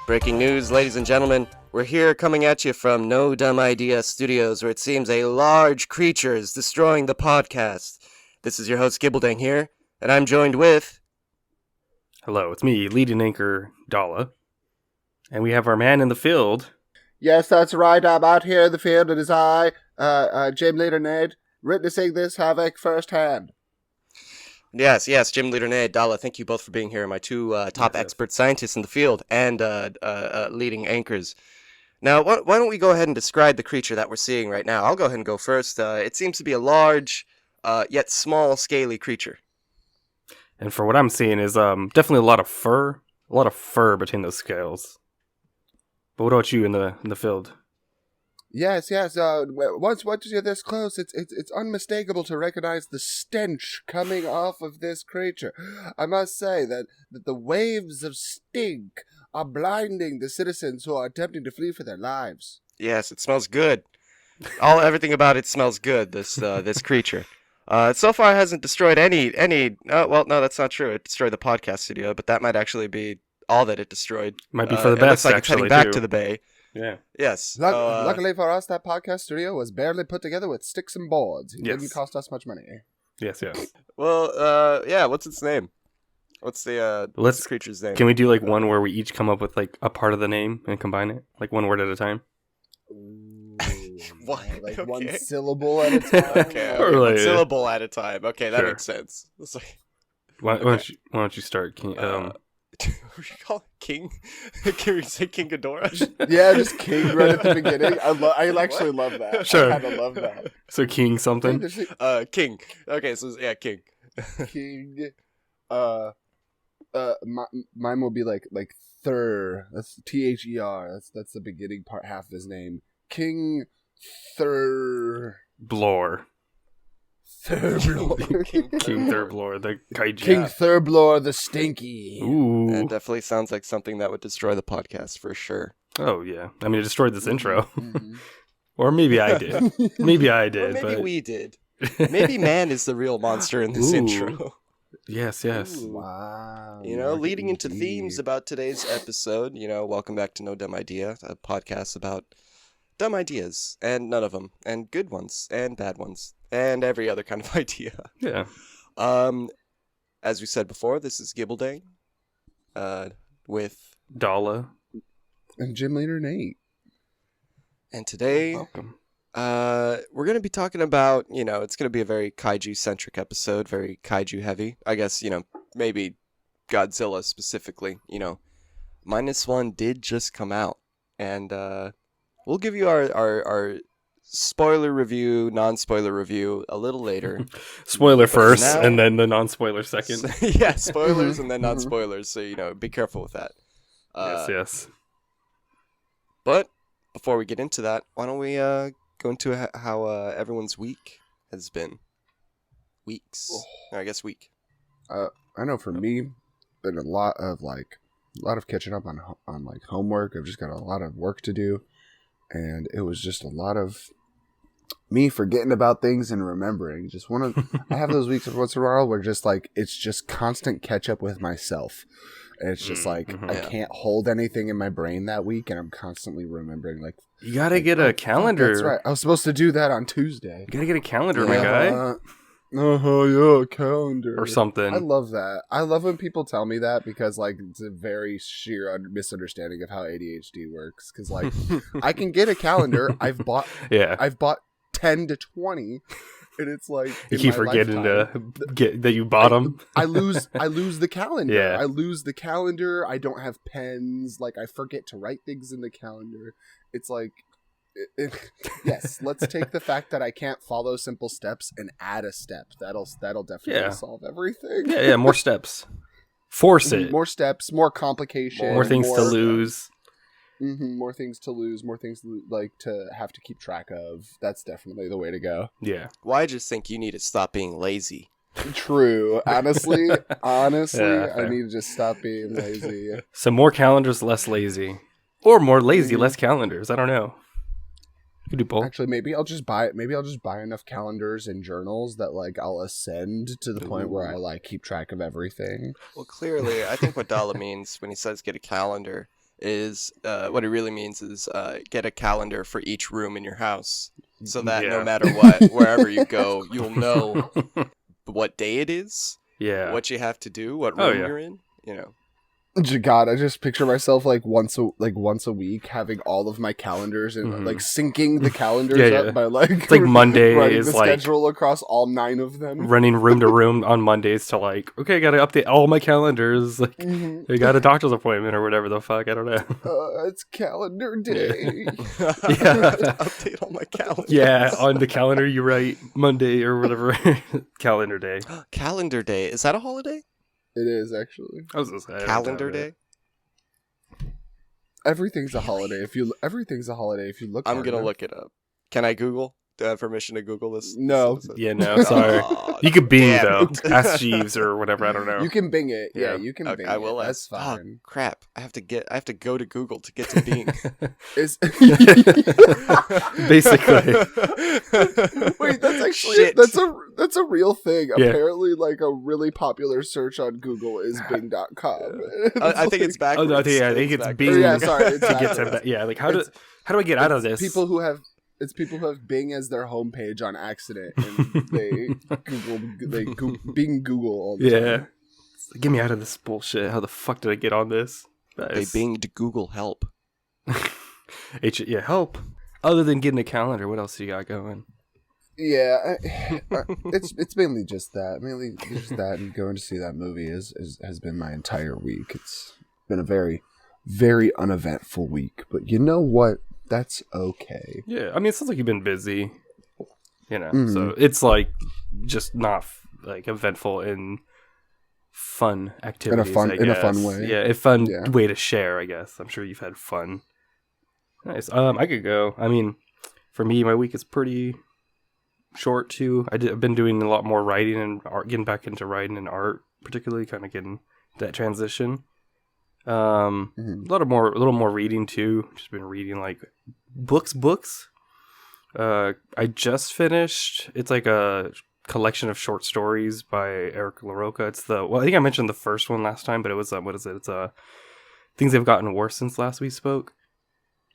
Breaking news, ladies and gentlemen. We're here coming at you from No Dumb Idea Studios, where it seems a large creature is destroying the podcast. This is your host, Gibbledang here, and I'm joined with... Hello, it's me, leading anchor, Dala. And we have our man in the field. Yes, that's right. I'm out here in the field. It is I, Gymleadernate, witnessing this havoc firsthand. Yes, Gymleadernate, Dala, thank you both for being here, my two top expert scientists in the field and leading anchors. Now, why don't we go ahead and describe the creature that we're seeing right now? I'll go ahead and go first. It seems to be a large, yet small, scaly creature. And for what I'm seeing is definitely a lot of fur between those scales. But what about you in the field? Yes. Once you're this close, it's unmistakable to recognize the stench coming off of this creature. I must say that the waves of stink are blinding the citizens who are attempting to flee for their lives. Yes, it smells good. Everything about it smells good. This creature. So far, it hasn't destroyed any. Well, no, that's not true. It destroyed the podcast studio, but that might actually be all that it destroyed. Might be for the best. It looks like actually, it's heading back too. to the bay. Yeah. Yes. Luckily for us, that podcast studio was barely put together with sticks and boards. It didn't cost us much money. Yes. Well, what's its name? What's the creature's name? Can we do like one where we each come up with like a part of the name and combine it? Like one word at a time? What? Like one syllable at a time? Okay, one syllable at a time. Okay, that makes sense. Why don't you start? Can you, what do you call it? King? Can we say King Ghidorah? Yeah, just King right at the beginning. I actually love that. Sure. I kind of love that. So King something? King. Okay, so yeah, King. King. Mine will be like Thur. That's Ther. That's the beginning part, half of his name. King Thur. Blor. Thurblor. King Thurblor, the kaiju. King Thurblor the Stinky. Ooh. That definitely sounds like something that would destroy the podcast for sure. Oh, yeah. I mean, it destroyed this intro. Mm-hmm. Or maybe I did. Maybe I did. Or maybe we did. Maybe man is the real monster in this intro. Yes. Ooh. Wow. Leading into themes about today's episode, welcome back to No Dumb Idea, a podcast about dumb ideas, and none of them, and good ones, and bad ones, and every other kind of idea. Yeah. As we said before, this is Gibbledang, with Dala and Gymleadernate. And today, welcome. We're going to be talking about, it's going to be a very kaiju-centric episode, very kaiju-heavy. I guess, maybe Godzilla specifically, Minus One did just come out, and we'll give you our spoiler review, non-spoiler review a little later. Spoiler first, and then the non-spoiler second. Yeah, spoilers and then non-spoilers, so, be careful with that. Yes. But before we get into that, why don't we go into how everyone's week has been? Weeks. I guess week. I know for me, been a lot of catching up on homework. I've just got a lot of work to do, and it was just a lot of me forgetting about things and remembering. I have those weeks every once in a while where it's just constant catch up with myself. And it's just I can't hold anything in my brain that week, and I'm constantly remembering you gotta get a calendar. That's right. I was supposed to do that on Tuesday. You gotta get a calendar, my guy. Calendar or something. I love that. I love when people tell me that, because it's a very sheer misunderstanding of how ADHD works. Because I can get a calendar. I've bought 10 to 20. And it's you keep forgetting to get that you bought them. I lose the calendar. Yeah. I lose the calendar. I don't have pens. I forget to write things in the calendar. It's Yes, let's take the fact that I can't follow simple steps and add a step. That'll definitely solve everything. Yeah, more steps. Force it. More steps, more complication, More things to lose. More things to lose, more things like to have to keep track of. That's definitely the way to go. Yeah. Well, I just think you need to stop being lazy. True. Honestly, Yeah, I fair. need to just stop being lazy. So more calendars, less lazy. Or more lazy, less calendars. I don't know. You could do both. Actually, maybe I'll just buy enough calendars and journals that like I'll ascend to the point where I like keep track of everything. Well, clearly, I think what Dala means when he says get a calendar is what he really means is get a calendar for each room in your house, so that no matter what, wherever you go, you'll know what day it is, what you have to do, what room you're in, you know. God, I just picture myself like once a week having all of my calendars and like syncing the calendars up by like it's like Monday running is the like schedule across all 9 of them, running room to room on Mondays to like, okay, gotta update all my calendars, like I got a doctor's appointment or whatever the fuck, I don't know. It's calendar day. Update all my calendars. Yeah, on the calendar you write Monday or whatever. Calendar day. Calendar day, is that a holiday? It is actually. I was gonna say, Calendar day. Everything's a holiday. Everything's a holiday if you look. I'm gonna look it up. Can I Google? Do I have permission to Google this? No. Yeah, no, sorry. You could Bing though. Ask Jeeves or whatever. I don't know. You can Bing it. Yeah, Yeah. you can Okay, Bing I will. it. That's fine. Oh, crap! I have to go to Google to get to Bing. Basically. Wait, that's actually Shit. that's a real thing. Yeah. Apparently, like a really popular search on Google is Bing.com. I think it's backwards. Oh no, I think it's backwards. Bing. Yeah, sorry, it's to get to backwards. yeah, like how do I get out of this? People who have Bing as their homepage on accident, and they Bing Google all the time. It's like, get me out of this bullshit. How the fuck did I get on this? They binged Google help. Help. Other than getting a calendar, what else you got going? Yeah, it's mainly just that. Mainly just that, and going to see that movie has been my entire week. It's been a very, very uneventful week, but you know what? That's okay. Yeah, I mean, it sounds like you've been busy, you know. So it's like just not like eventful and fun activities. In a fun way. Yeah, a fun way to share. I guess I'm sure you've had fun. Nice. I could go. I mean, for me, my week is pretty short too. I've been doing a lot more writing and art, getting back into writing and art, particularly kind of getting that transition. A little more reading too. Just been reading like books. I just finished. It's like a collection of short stories by Eric LaRocca. I think I mentioned the first one last time, but it was what is it? It's Things Have Gotten Worse Since Last We Spoke.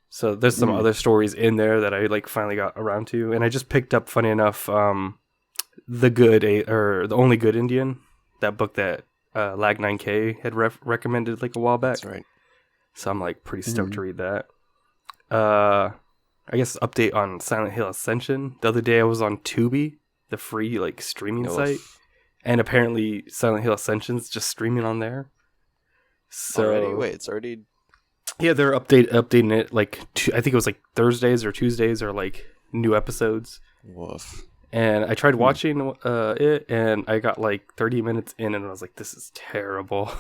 So there's some other stories in there that I like finally got around to, and I just picked up, funny enough, The Only Good Indian, that book that Lag 9K had recommended like a while back. That's right. So I'm like pretty stoked to read that. I guess update on Silent Hill Ascension. The other day I was on Tubi, the free like streaming site, and apparently Silent Hill Ascension's just streaming on there. So Already? Wait, it's already. Yeah, they're updating it like I think it was like Thursdays or Tuesdays or like new episodes. Woof. And I tried watching it, and I got like 30 minutes in, and I was like, "This is terrible."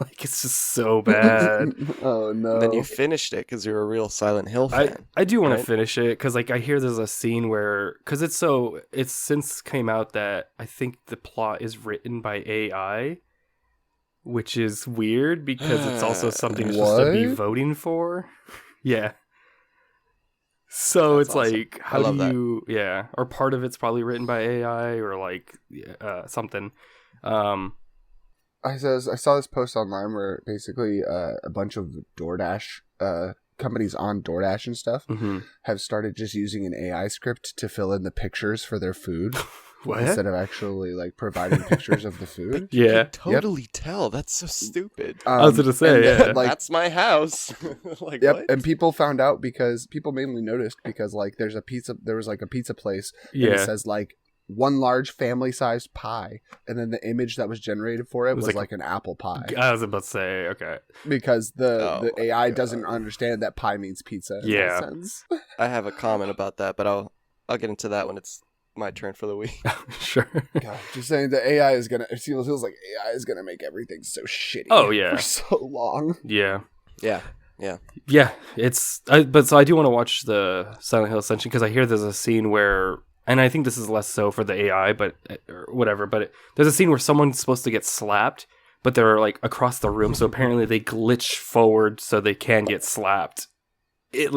Like it's just so bad. Oh no! And then you finished it because you're a real Silent Hill fan. I do want right? to finish it because like I hear there's a scene where because it's since came out that I think the plot is written by AI. Which is weird because it's also something you're supposed to be voting for. Yeah. So That's it's awesome. like, how do you, or part of it's probably written by AI or like something. I saw this post online where basically a bunch of DoorDash companies on DoorDash and stuff have started just using an AI script to fill in the pictures for their food. What? Instead of actually like providing pictures of the food. Yeah. Totally tell. That's so stupid. I was gonna say, and, like, that's my house. Like, yep. what? And people found out because people mainly noticed because like there was like a pizza place. And it says like one large family-sized pie, and then the image that was generated for it was like an apple pie. I was about to say, okay. Because the AI God. doesn't understand that pie means pizza in Yeah. that sense. I have a comment about that, but I'll get into that when it's my turn for the week. Sure. God, just saying the AI is gonna. It feels like AI is gonna make everything so shitty. Oh, yeah. For so long. Yeah. Yeah. Yeah, but I do want to watch the Silent Hill Ascension because I hear there's a scene where, and I think this is less so for the AI, but or whatever. But there's a scene where someone's supposed to get slapped, but they're like across the room, so apparently they glitch forward so they can get slapped. Hell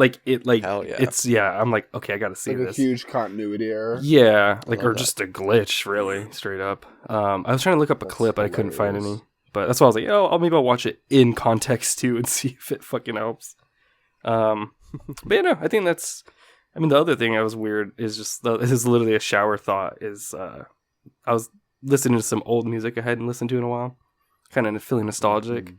yeah. It's I'm like, okay, I gotta see Like this. a huge continuity error. Yeah, like love or that. just a glitch, really, straight up. I was trying to look up a That's clip, but I couldn't find hilarious. any. But that's why I was like, maybe I'll watch it in context too and see if it fucking helps. But yeah, no, I think that's. I mean, the other thing I was weird is just this is literally a shower thought. Is I was listening to some old music I hadn't listened to in a while, kind of feeling nostalgic,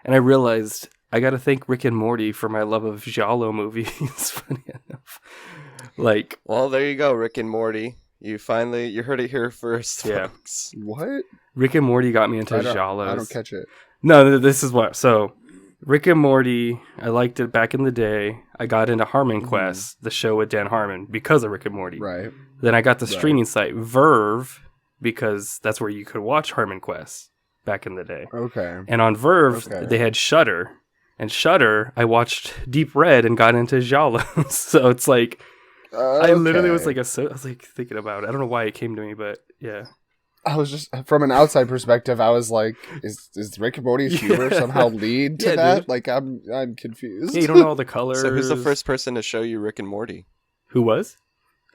and I realized I got to thank Rick and Morty for my love of giallo movies. Funny enough, like, Well, there you go, Rick and Morty. You heard it here first, Yeah. folks. What? Rick and Morty got me into I don't giallos. catch it. No, this is what. So, Rick and Morty, I liked it back in the day. I got into Harmon Quest, the show with Dan Harmon, because of Rick and Morty. Right. Then I got the Right. streaming site Verve, because that's where you could watch Harmon Quest back in the day. Okay. And on Verve, Okay. they had Shudder. And Shudder, I watched Deep Red and got into giallos. So it's like, I literally was like, I was like thinking about it. I don't know why it came to me, but yeah. I was just from an outside perspective. I was like, is Rick and Morty's humor somehow lead to Yeah, that? dude. Like, I'm confused. Yeah, you don't know all the colors. So who's the first person to show you Rick and Morty? Who was?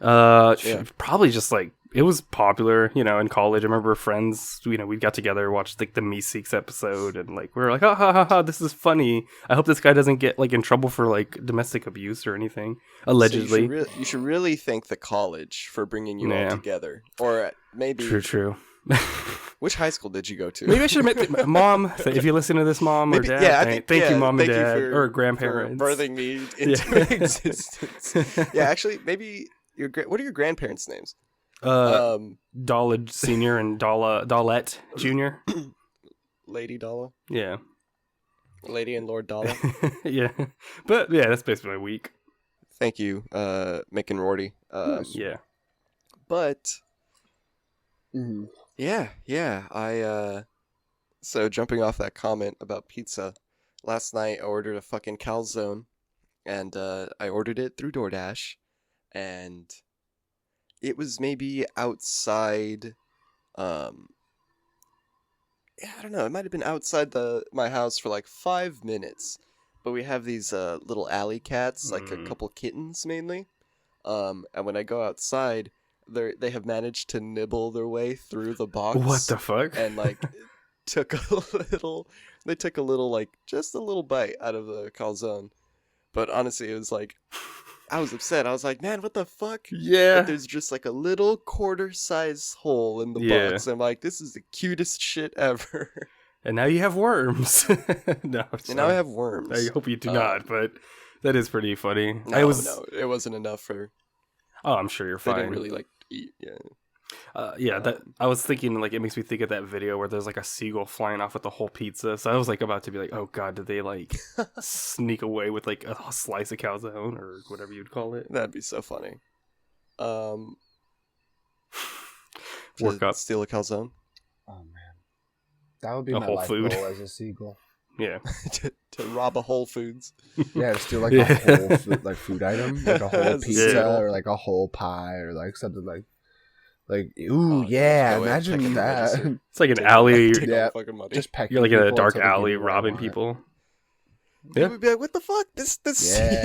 Yeah. Probably just like it was popular, in college. I remember friends, we got together, watched like the Meeseeks episode, and like we were like, ha ha ha ha, this is funny. I hope this guy doesn't get like in trouble for like domestic abuse or anything. Allegedly. So you should really thank the college for bringing you Yeah. all together, or maybe True. which high school did you go to? Maybe I should admit, Mom, if you listen to this, Mom or Dad, I thank think, you, Mom and thank you Dad, for- or grandparents. for birthing me into Yeah. existence. Yeah, actually, maybe what are your grandparents' names? Dala Senior and Dalette Junior. Lady Dala, Yeah. Lady and Lord Dala. Yeah. But yeah, that's basically my week. Thank you, Mick and Rorty. Nice. Yeah. But Mhm. I so jumping off that comment about pizza, last night I ordered a fucking calzone, and I ordered it through DoorDash, and it was maybe outside, I don't know, it might have been outside my house for like 5 minutes, but we have these little alley cats, like a couple kittens mainly, and when I go outside, they have managed to nibble their way through the box. What the fuck? And like took a little like just a little bite out of the calzone. But honestly, it was like I was upset. I was like, man, what the fuck? Yeah. But there's just like a little quarter-size hole in the Yeah. box. I'm like, this is the cutest shit ever. And now you have worms. No, And now I have worms. I hope you do not, but that is pretty funny. No, it wasn't enough for. Oh, I'm sure you're They fine. didn't really like eat. Yeah. That I was thinking, like, it makes me think of that video where there's like a seagull flying off with the whole pizza. So I was like about to be like, oh god, did they like sneak away with like a slice of calzone or whatever you'd call it? That'd be so funny. Work up. Steal a calzone. Oh man, that would be A my Whole life Food. goal as a seagull. Yeah. to rob a Whole Foods. Yeah, to steal like Yeah. a whole food item, like a whole That's pizza so- or like a whole pie or like something like ooh Oh, yeah, go ahead, imagine check in the that. register. It's like an Take alley. all Yeah. the fucking money. Just pecking You're like in a people dark until they give alley you what I robbing want. people. They Yeah. would be like, "What the fuck? This Yeah.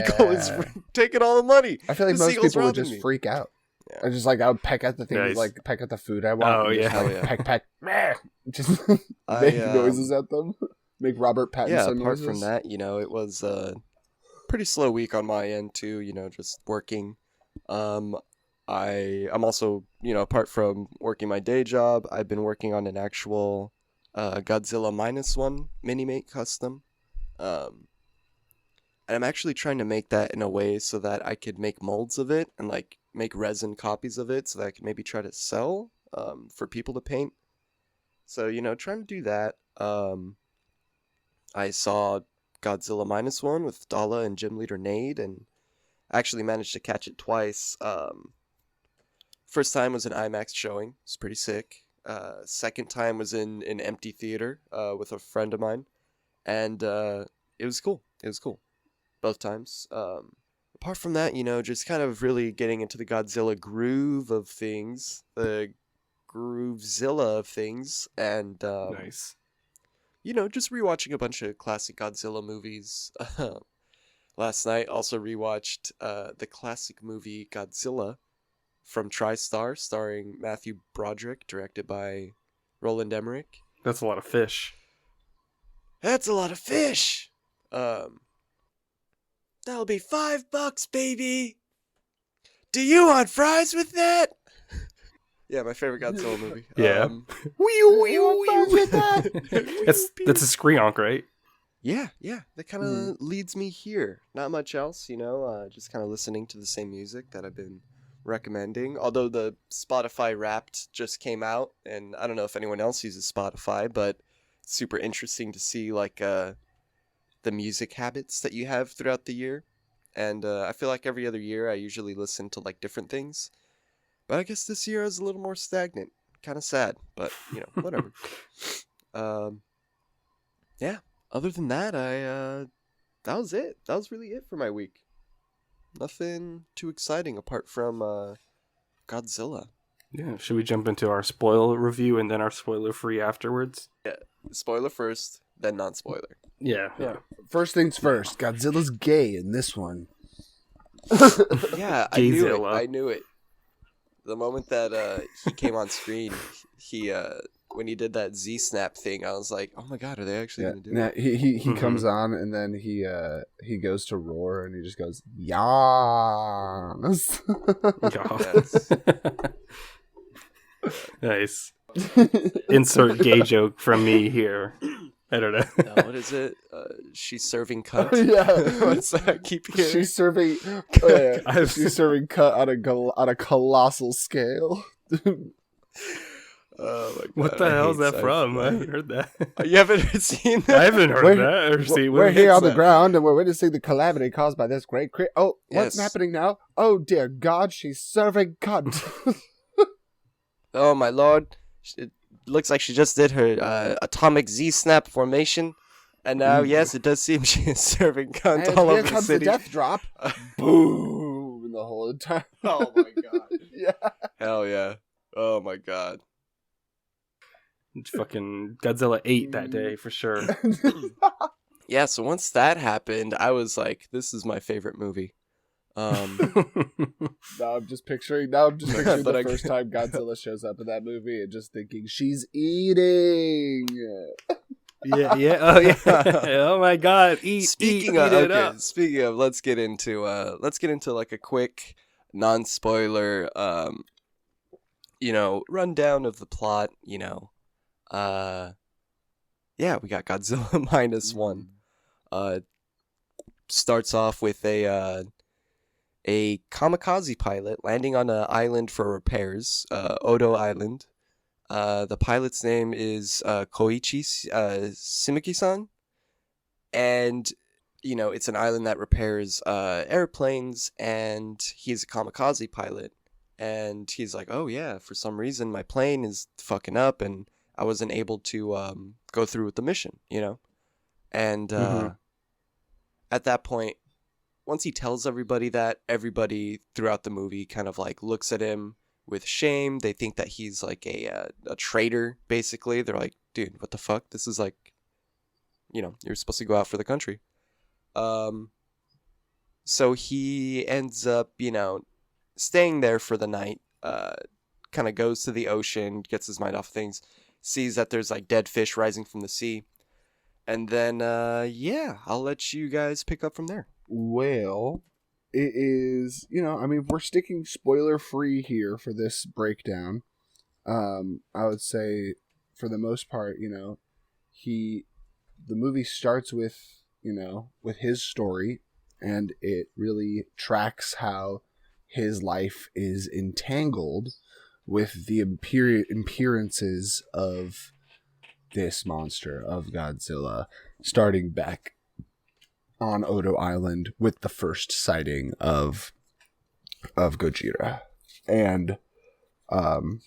seagull is taking all the money." I feel like This most seagull's people would robbing just me. freak out. Yeah. I just like I would peck at the things, Nice. like peck at the food I want. Oh, and just, yeah. like, Oh, yeah. peck, meh, just I, make noises at them. Make Robert Pattinson Yeah. Apart noises. from that, it was a pretty slow week on my end too. Just working. I'm also, apart from working my day job, I've been working on an actual Godzilla Minus One mini-mate custom. And I'm actually trying to make that in a way so that I could make molds of it and like make resin copies of it so that I can maybe try to sell for people to paint. So, trying to do that. I saw Godzilla Minus One with Dala and Gymleadernate, and actually managed to catch it twice. First time was an IMAX showing. It's pretty sick. Second time was in an empty theater with a friend of mine, and it was cool. It was cool both times. Apart from that, just kind of really getting into the Godzilla groove of things, the Groovezilla of things, and Nice. just rewatching a bunch of classic Godzilla movies. Last night, also rewatched the classic movie Godzilla from TriStar, starring Matthew Broderick, directed by Roland Emmerich. That's a lot of fish. That's a lot of fish! That'll be $5, baby! Do you want fries with that? Yeah, my favorite Godzilla movie. Yeah. That's a Screonk, right? Yeah. That kind of leads me here. Not much else, just kind of listening to the same music that I've been recommending. Although the Spotify Wrapped just came out, and I don't know if anyone else uses Spotify, but it's super interesting to see like the music habits that you have throughout the year. And I feel like every other year I usually listen to like different things. But I guess this year I was a little more stagnant. Kind of sad, but whatever. Yeah. Other than that, that was it. That was really it for my week. Nothing too exciting apart from Godzilla. Yeah. Should we jump into our spoiler review and then our spoiler free afterwards? Yeah. Spoiler first, then non-spoiler. Yeah. First things first, Godzilla's gay in this one. Yeah, Gayzilla. I knew it. The moment that he came on screen, he when he did that Z-snap thing, I was like, "Oh my god, are they actually going to do it?" He comes on and then he goes to roar and he just goes, "Yas." Yes. Nice. Insert gay joke from me here. I don't know. No, what is it? She's serving cunt. Yeah. What's that? Keep hearing. She's serving. She's serving cut on a colossal scale. Oh my god! What the hell is that from? I haven't heard that. You haven't seen that? I haven't heard that or seen. We're here on the that? ground and we're witnessing the calamity caused by this great Oh, what's Yes. happening now? Oh dear God, she's serving cunt. Oh my lord! It looks like she just did her atomic Z-snap formation, and now yes, it does seem she is serving cunt And all here over the comes city. the death drop. Boom! The whole time. Oh my god! Yeah. Hell yeah! Oh my god! Fucking Godzilla 8 that day for sure. Yeah. So once that happened, I was like, "This is my favorite movie." Now I'm just picturing the But first time Godzilla shows up in that movie and just thinking she's eating. yeah. Oh yeah. Oh my god. Speaking eat of, it up. let's get into like a quick non-spoiler rundown of the plot. Yeah, we got Godzilla Minus One. Starts off with a kamikaze pilot landing on an island for repairs, Odo Island. The pilot's name is Koichi Shimiaki-san, and it's an island that repairs airplanes, and he's a kamikaze pilot, and he's like, oh yeah, for some reason my plane is fucking up, and I wasn't able to go through with the mission, and at that point, once he tells everybody that, everybody throughout the movie kind of like looks at him with shame. They think that he's like a traitor, basically. They're like, dude, what the fuck? This is like, you're supposed to go out for the country. So he ends up, staying there for the night, kind of goes to the ocean, gets his mind off things, sees that there's like dead fish rising from the sea. And then, I'll let you guys pick up from there. Well, it is, we're sticking spoiler free here for this breakdown. I would say for the most part, the movie starts with, with his story, and it really tracks how his life is entangled with the appearances of this monster, of Godzilla, starting back on Odo Island with the first sighting of Gojira. And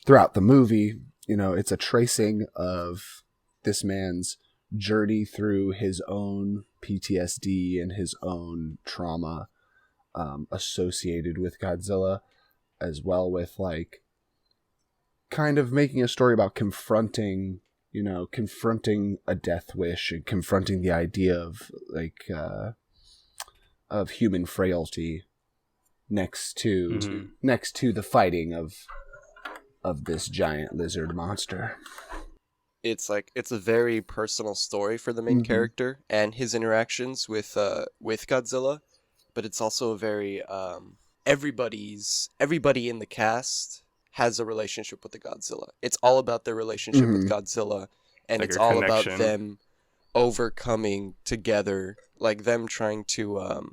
throughout the movie, it's a tracing of this man's journey through his own PTSD and his own trauma associated with Godzilla, as well with like kind of making a story about confronting a death wish and confronting the idea of like of human frailty next to the fighting of this giant lizard monster. It's a very personal story for the main character and his interactions with Godzilla, but it's also a very everybody in the cast has a relationship with the Godzilla. It's all about their relationship with Godzilla, and like it's a all connection. about them overcoming together, like them trying to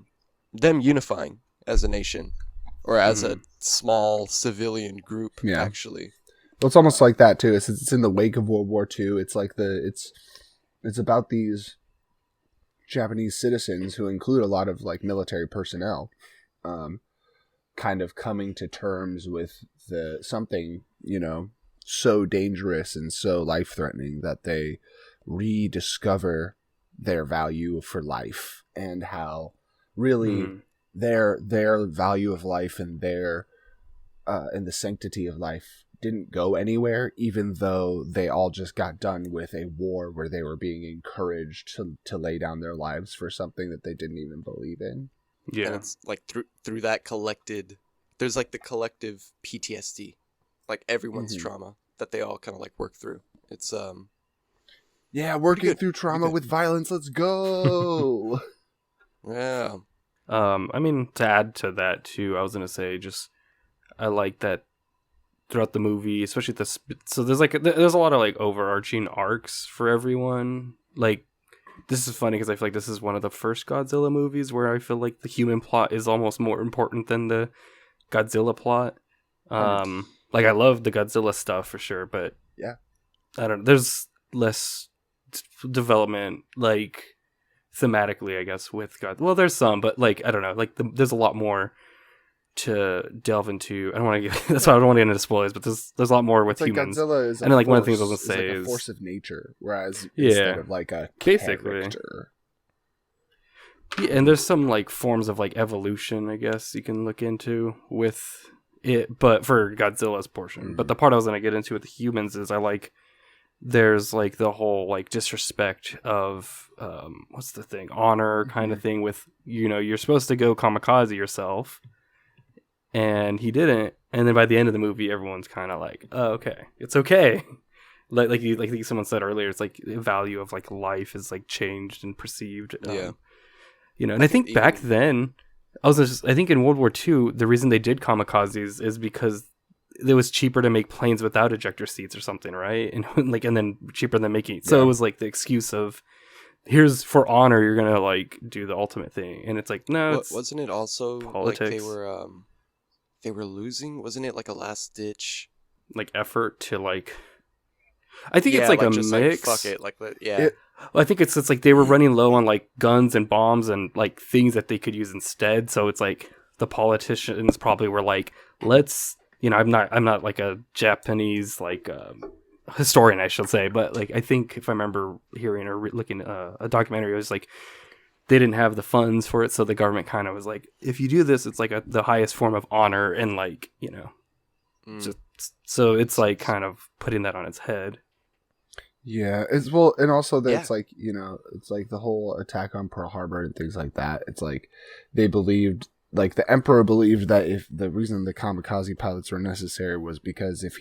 them unifying as a nation or as a small civilian group. Actually, well, it's almost like that too. It's in the wake of World War II. It's like it's about these Japanese citizens, who include a lot of like military personnel, kind of coming to terms with something so dangerous and so life-threatening that they rediscover their value for life, and how really their value of life and their and the sanctity of life didn't go anywhere, even though they all just got done with a war where they were being encouraged to lay down their lives for something that they didn't even believe in. Yeah, and it's like through that there's like the collective PTSD, like everyone's trauma that they all kind of like work through. It's working through trauma with violence. Let's go. Yeah. I mean, to add to that too, I was gonna say, I like that throughout the movie, especially so there's a lot of like overarching arcs for everyone. Like, this is funny because I feel like this is one of the first Godzilla movies where I feel like the human plot is almost more important than the Godzilla plot. Like, I love the Godzilla stuff for sure, but I don't know, there's less development, like, thematically, I guess, with God. Well, there's some, but like, I don't know, like there's a lot more to delve into. I don't want to get that's why I don't want to get into spoilers, but there's a lot more with like humans. Godzilla is, and then, like, one of the things I was gonna say like is a force of nature, whereas instead of like a character. Yeah, and there's some like forms of like evolution, I guess you can look into with it, but for Godzilla's portion. But the part I was gonna get into with the humans is there's like the whole like disrespect of what's the thing, honor kind of thing, with you're supposed to go kamikaze yourself, and he didn't, and then by the end of the movie everyone's kind of like, oh, okay, it's okay. like someone said earlier, it's like the value of like life is like changed and perceived. And I think back then, I think in World War II, the reason they did kamikazes is because it was cheaper to make planes without ejector seats or something, right? And and then cheaper than making. So it was like the excuse of, here's for honor, you're gonna like do the ultimate thing, and it's like, no, wasn't it also politics. Like they were losing? Wasn't it like a last ditch like effort to like? I think it's like a mix. Like, fuck it, like I think it's like they were running low on like guns and bombs and like things that they could use instead. So it's like the politicians probably were like, let's. I'm not like a Japanese like historian, I should say, but like I think if I remember hearing or looking at a documentary, it was like they didn't have the funds for it, so the government kind of was like, if you do this, it's like the highest form of honor, and like so it's like kind of putting that on its head. Yeah, and also that's like it's like the whole attack on Pearl Harbor and things like that. It's like they believed. Like, the Emperor believed that if the reason the kamikaze pilots were necessary was because if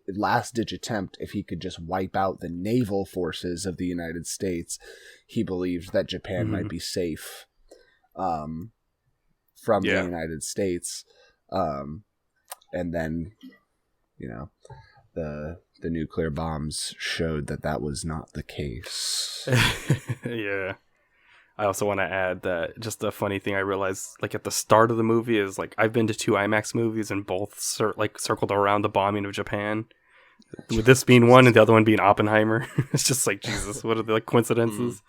last-ditch attempt, if he could just wipe out the naval forces of the United States, he believed that Japan might be safe from the United States. And then, the nuclear bombs showed that was not the case. Yeah. I also want to add that just a funny thing I realized, like at the start of the movie, is like I've been to 2 IMAX movies and both circled around the bombing of Japan. With this being one and the other one being Oppenheimer. It's just like, Jesus, what are the like coincidences?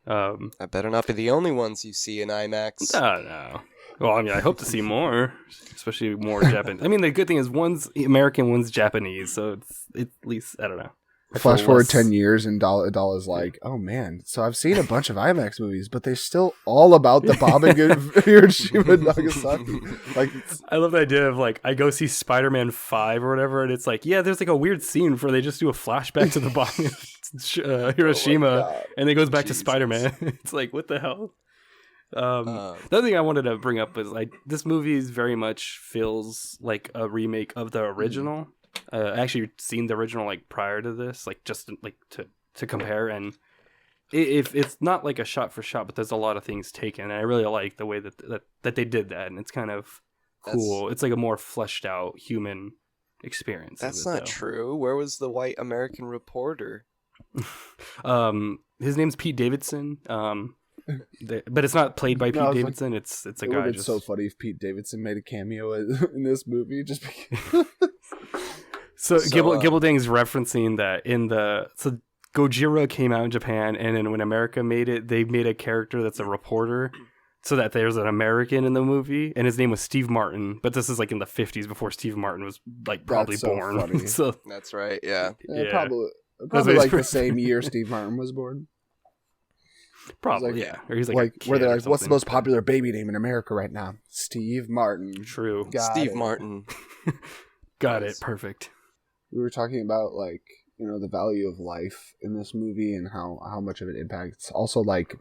I better not be the only ones you see in IMAX. No. Well, I mean, I hope to see more, especially more Japanese. I mean, the good thing is one's American, one's Japanese, so it's at least, I don't know. Flash forward 10 years and Dala's like, oh man, so I've seen a bunch of IMAX movies, but they're still all about the bombing of Hiroshima and Nagasaki. Like, I love the idea of like, I go see Spider-Man 5 or whatever, and it's like, yeah, there's like a weird scene where they just do a flashback to the bombing of Hiroshima, and it goes back to Spider-Man. It's like, what the hell? The other thing I wanted to bring up is like, this movie very much feels like a remake of the original. I actually seen the original like prior to this, like just like to compare, and if it's not like a shot for shot, but there's a lot of things taken, and I really like the way that they did that, and it's kind of cool. It's like a more fleshed out human experience. That's not true. Where was the white American reporter? His name's Pete Davidson. But it's not played by Pete Davidson. Like, it's a guy. It's so funny if Pete Davidson made a cameo in this movie, just because. So Gibbledang's referencing that so Gojira came out in Japan, and then when America made it, they made a character that's a reporter, so that there's an American in the movie, and his name was Steve Martin. But this is like in the 50s before Steve Martin was like probably born. So that's right. Yeah. Probably like the same year Steve Martin was born. Probably, like, yeah. Or he's like where they're like, what's the most popular baby name in America right now? Steve Martin. True. Steve Martin. Got it. Perfect. We were talking about like, you know, the value of life in this movie and how much of it impacts. Also, like,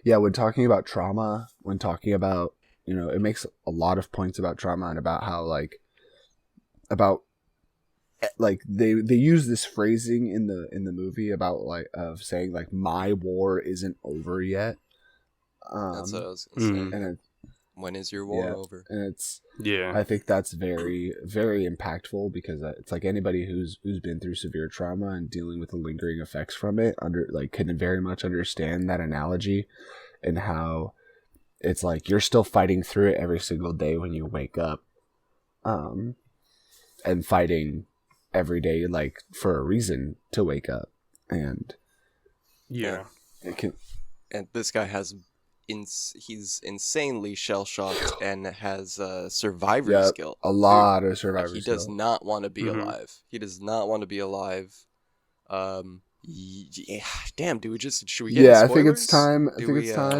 yeah, when talking about trauma, when talking about, you know, it makes a lot of points about trauma and about how like they use this phrasing in the movie about like of saying like my war isn't over yet. That's what I was gonna say. And when is your war over? And I think that's very, very impactful because it's like anybody who's been through severe trauma and dealing with the lingering effects from it can very much understand that analogy and how it's like you're still fighting through it every single day when you wake up, and fighting every day like for a reason to wake up, and it can. And this guy has. He's insanely shell-shocked and has survivor's guilt. A lot of survivor's guilt. He does not want to be alive. He does not want to be alive. Damn, do we just... Should we get into spoilers? I think it's time.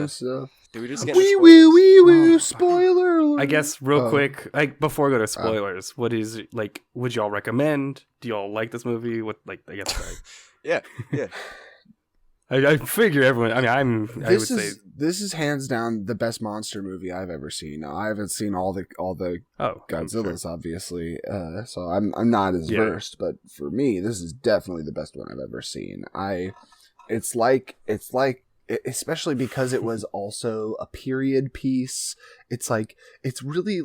So... Do we just get into spoilers? Spoiler alert. I guess real quick, like before we go to spoilers, what is like? Would y'all recommend? Do y'all like this movie? What I guess. Yeah. I figure everyone. I mean, this is hands down the best monster movie I've ever seen. Now, I haven't seen all the Godzillas, obviously, so I'm not as versed. But for me, this is definitely the best one I've ever seen. It's like especially because it was also a period piece. It's really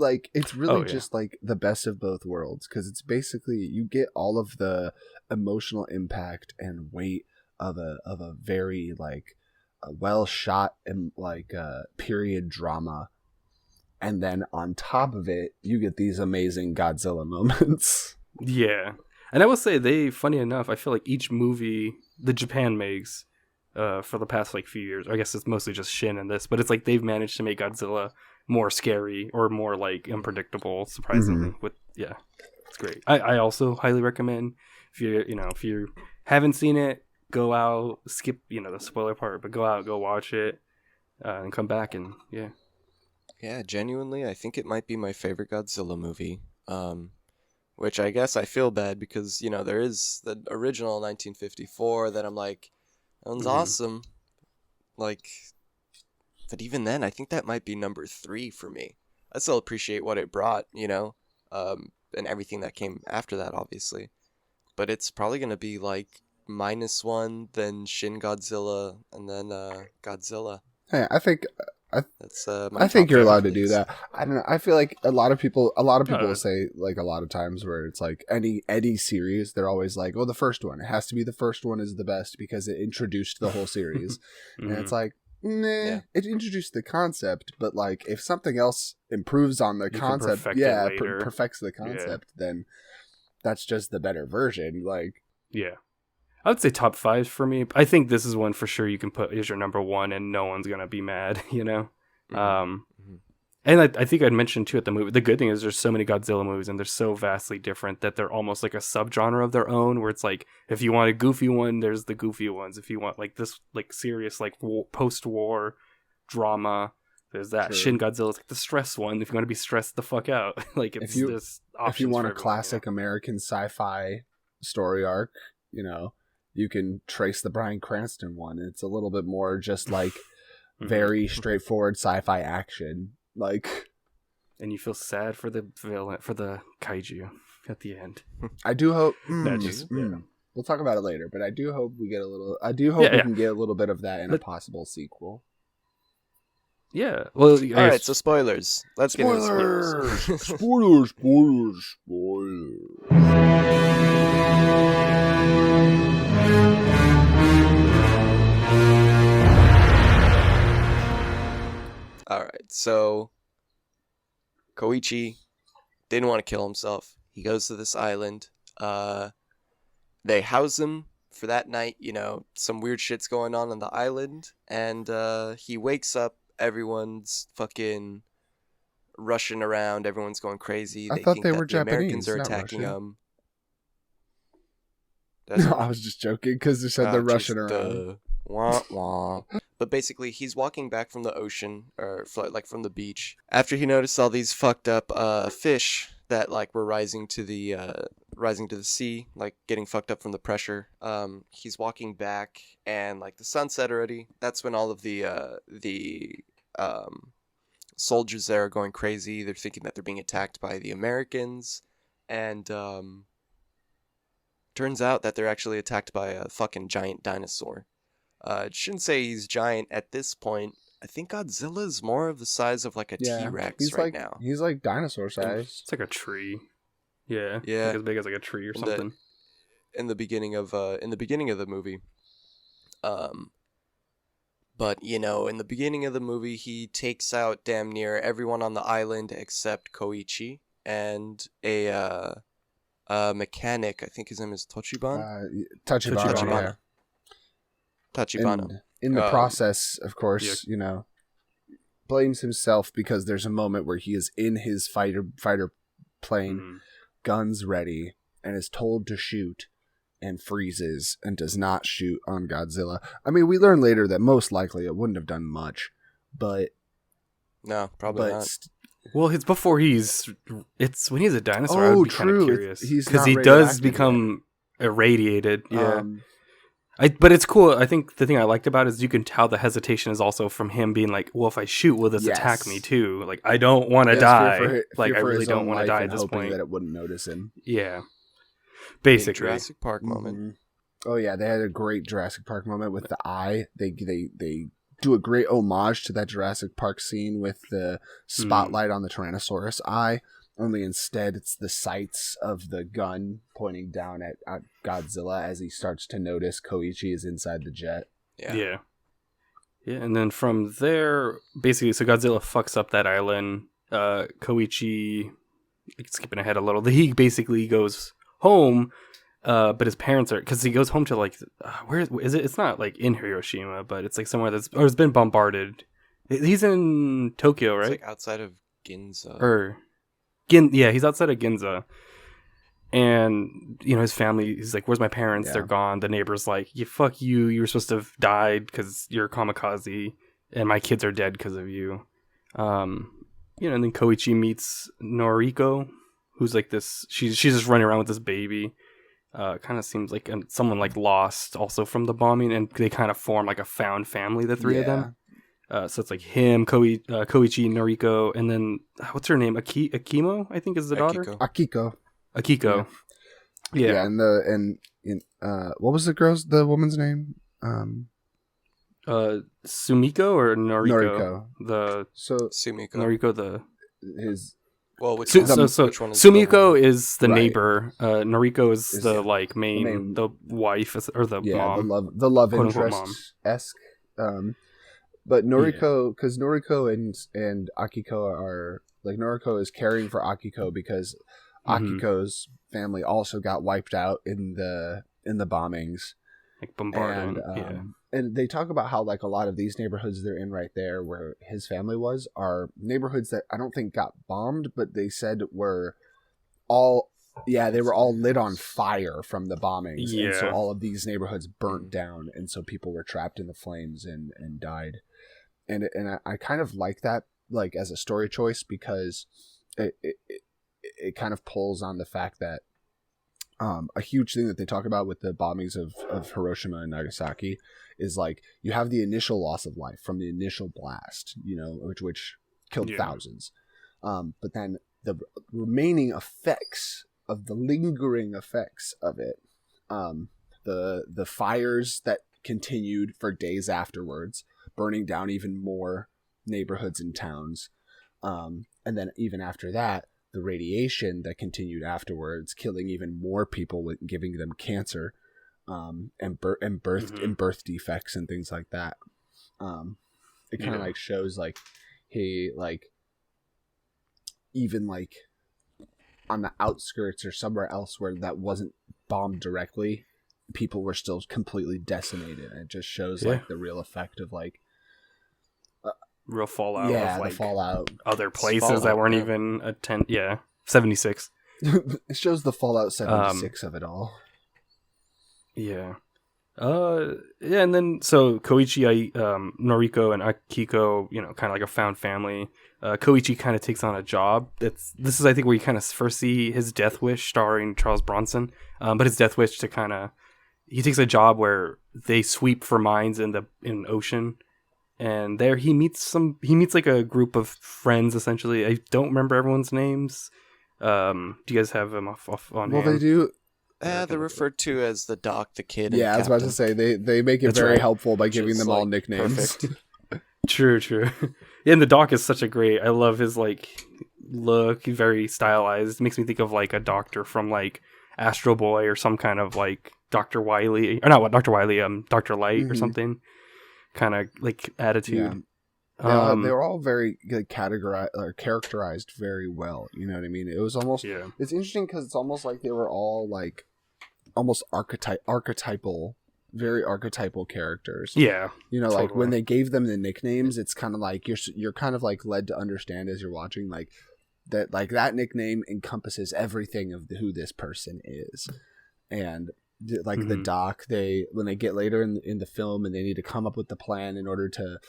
just like the best of both worlds because it's basically you get all of the emotional impact and weight of a very like a well shot and like period drama, and then on top of it you get these amazing Godzilla moments. Yeah, and I will say funny enough, I feel like each movie that Japan makes for the past like few years, I guess it's mostly just Shin and this, but it's like they've managed to make Godzilla more scary or more like unpredictable, surprisingly. It's great. I also highly recommend if you haven't seen it, go out, skip the spoiler part, but go out, go watch it, and come back and genuinely I think it might be my favorite Godzilla movie, which I guess I feel bad because there is the original 1954 that I'm like, that one's awesome, like, but even then I think that might be number 3 for me. I still appreciate what it brought, and everything that came after that, obviously, but it's probably gonna be like Minus One, then Shin Godzilla, and then Godzilla. Hey, I think That's I think you're allowed to do movies. that. I don't know. I feel like a lot of people Uh, will say like a lot of times where it's like any series, they're always like, oh, the first one. It has to be the first one is the best because it introduced the whole series. And it's like, nah, Yeah. it introduced the concept, but like if something else improves on the You can concept, perfect it yeah, later. perfects the concept, then that's just the better version. Like, Yeah. I would say top 5 for me. I think this is one for sure you can put as your number 1 and no one's going to be mad, you know? Mhm. And I think I'd mentioned too at the movie, the good thing is there's so many Godzilla movies and they're so vastly different that they're almost like a subgenre of their own where it's like, if you want a goofy one, there's the goofy ones. If you want like this, like serious, like post-war drama, there's that. Sure. Shin Godzilla's like the stress one. If you want to be stressed the fuck out, like it's this options if you want for a everyone, classic American sci-fi story arc, you can trace the Bryan Cranston one. It's a little bit more just like very straightforward sci-fi action. Like, and you feel sad for the villain, for the kaiju at the end. I do hope. Yeah. We'll talk about it later, but I do hope we get a little. I do hope we can get a little bit of that in a possible sequel. Yeah. Well, All right, so spoilers. Let's get into spoilers. Spoilers. All right, so Koichi didn't want to kill himself. He goes to this island. They house him for that night. Some weird shit's going on the island, and he wakes up. Everyone's fucking rushing around. Everyone's going crazy. I They thought think they that were the Americans Japanese, are not attacking Russian. him. That's No, I was just joking because they said they're rushing around. Wah, wah. But basically, he's walking back from the ocean, or like from the beach, after he noticed all these fucked up fish that like were rising to the sea, like getting fucked up from the pressure. He's walking back, and like the sun set already. That's when all of the soldiers there are going crazy. They're thinking that they're being attacked by the Americans, and turns out that they're actually attacked by a fucking giant dinosaur. Shouldn't say he's giant at this point. I think Godzilla is more of the size of like a T-Rex right now. He's like dinosaur size. It's like a tree. Yeah. Yeah. Like as big as like a tree or something. In the beginning of the movie. But in the beginning of the movie, he takes out damn near everyone on the island except Koichi and a mechanic. I think his name is Tachibana. Tachibana. Yeah. Tachibana. And in the process, of course, blames himself because there's a moment where he is in his fighter plane, guns ready, and is told to shoot, and freezes and does not shoot on Godzilla. I mean, we learn later that most likely it wouldn't have done much, but no, probably not. Well, it's before it's when he's a dinosaur. I would be kind of curious because he does become irradiated. Yeah. But it's cool. I think the thing I liked about it is you can tell the hesitation is also from him being like, well, if I shoot, will this attack me too? Like, I don't want to die. I really don't want to die at this point. That it wouldn't notice him. Yeah. Basically. Big Jurassic Park moment. Mm-hmm. Oh, yeah. They had a great Jurassic Park moment with the eye. They do a great homage to that Jurassic Park scene with the spotlight on the Tyrannosaurus eye. Only instead, it's the sights of the gun pointing down at Godzilla as he starts to notice Koichi is inside the jet. Yeah. And then from there, basically, so Godzilla fucks up that island. Koichi, skipping ahead a little, he basically goes home, but his parents are, because he goes home to like, where is it? It's not like in Hiroshima, but it's like somewhere it's been bombarded. He's in Tokyo, right? It's like outside of Ginza. He's outside of Ginza. And, his family, he's like, where's my parents? Yeah. They're gone. The neighbor's like, fuck you. You were supposed to have died because you're a kamikaze. And my kids are dead because of you. And then Koichi meets Noriko, who's like this, she's just running around with this baby. Kind of seems like someone like lost also from the bombing. And they kind of form like a found family, the three of them. So it's like him, Koichi, Noriko, and then what's her name? Akimo, I think is the daughter. Akiko. Yeah. And what was the woman's name? Sumiko or Noriko? Noriko. The So Sumiko. Noriko the his Well, which Su- one? so Which one is Sumiko is the Right. neighbor. Noriko is Is the the like main main- the wife or the yeah, mom. the love Quote, unquote, interest esque. But Noriko, because Noriko and Akiko are like, Noriko is caring for Akiko because Mhm. Akiko's family also got wiped out in the bombings, Like bombarded. and and they talk about how like a lot of these neighborhoods they're in right there where his family was are neighborhoods that I don't think got bombed, but they said were all. Yeah, they were all lit on fire from the bombings, and so Yeah. all of these neighborhoods burnt down, and so people were trapped in the flames and died. And I kind of like that, like as a story choice, because it kind of pulls on the fact that a huge thing that they talk about with the bombings of Hiroshima and Nagasaki is like you have the initial loss of life from the initial blast, you know, which killed Yeah. thousands, but then the remaining effects of the lingering effects of it, the fires that continued for days afterwards, burning down even more neighborhoods and towns, and then even after that, the radiation that continued afterwards, killing even more people, with giving them cancer, and birth defects and things like that. It kind of like shows like, hey, like even like on the outskirts or somewhere else where that wasn't bombed directly, people were still completely decimated, and it just shows like the real effect of like real fallout. yeah, of, like, the fallout. other places fallout, that weren't yeah. even 76. It shows the Fallout 76 of it all. Yeah. Yeah, and then so Koichi, Noriko and Akiko, you know, kind of like a found family. Koichi kind of takes on a job. This is I think where you kind of first see his death wish, starring Charles Bronson. But his death wish to kind of, he takes a job where they sweep for mines in ocean, and there he meets like a group of friends essentially. I don't remember everyone's names. Do you guys have them off on Well, hand? they do. They're referred to as the Doc, the Kid, and Yeah, I was about to Captain. say they make it That's very right. helpful by Which giving is, them all like, nicknames. perfect. True. Yeah, and the Doc is such a great. I love his like look. He's very stylized. Makes me think of like a doctor from like Astro Boy or some kind of like Dr. Wily, or not what Dr. Wily, Dr. Light or Mhm. something. Kind of like attitude. Yeah, they were all very like, categorized or characterized very well. You know what I mean? It was almost. Yeah. It's interesting because it's almost like they were all like almost archetypal, very archetypal characters. Yeah. You know, like Totally. when they gave them the nicknames, it's kind of like you're kind of like led to understand as you're watching like that nickname encompasses everything of who this person is, and like the Mhm. Doc, when they get later in the film and they need to come up with the plan in order to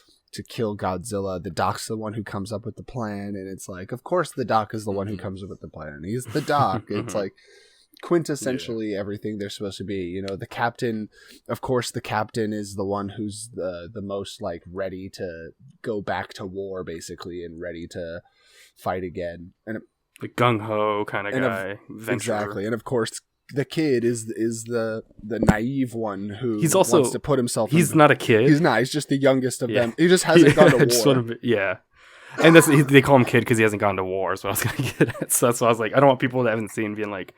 kill Godzilla, the Doc's the one who comes up with the plan, and it's like, of course the Doc is the one who comes up with the plan. He's the Doc. It's like quintessentially everything they're supposed to be. You know, the captain, of course the captain is the one who's the most like ready to go back to war basically and ready to fight again. And The gung ho kind of And guy. Venturer. exactly. And of course the kid is the naive one who He's also- wants to put himself He's in not a kid. he's not, he's just the youngest of Yeah. them. He just hasn't gone to war. Just wanna be- yeah. And they call him kid because he hasn't gone to war. So I was gonna get it. So that's why I was like, I don't want people that haven't seen being like,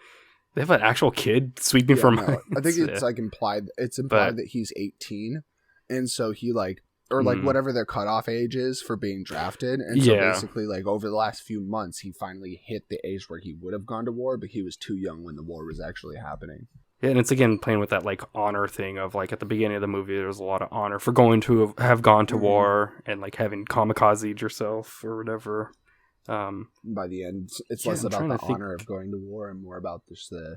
they have an actual kid sweeping Yeah, for no, mines. I think it's Yeah. like implied. It's implied But- that he's 18, and so he like, or like Mm. whatever their cutoff age is for being drafted. And so Yeah. basically, like over the last few months, he finally hit the age where he would have gone to war, but he was too young when the war was actually happening. Yeah, and it's again playing with that like honor thing of like at the beginning of the movie, there's a lot of honor for going to have gone to Mhm. war and like having kamikazed yourself or whatever. By the end, it's Yeah, less I'm about trying the to think. honor of going to war and more about just the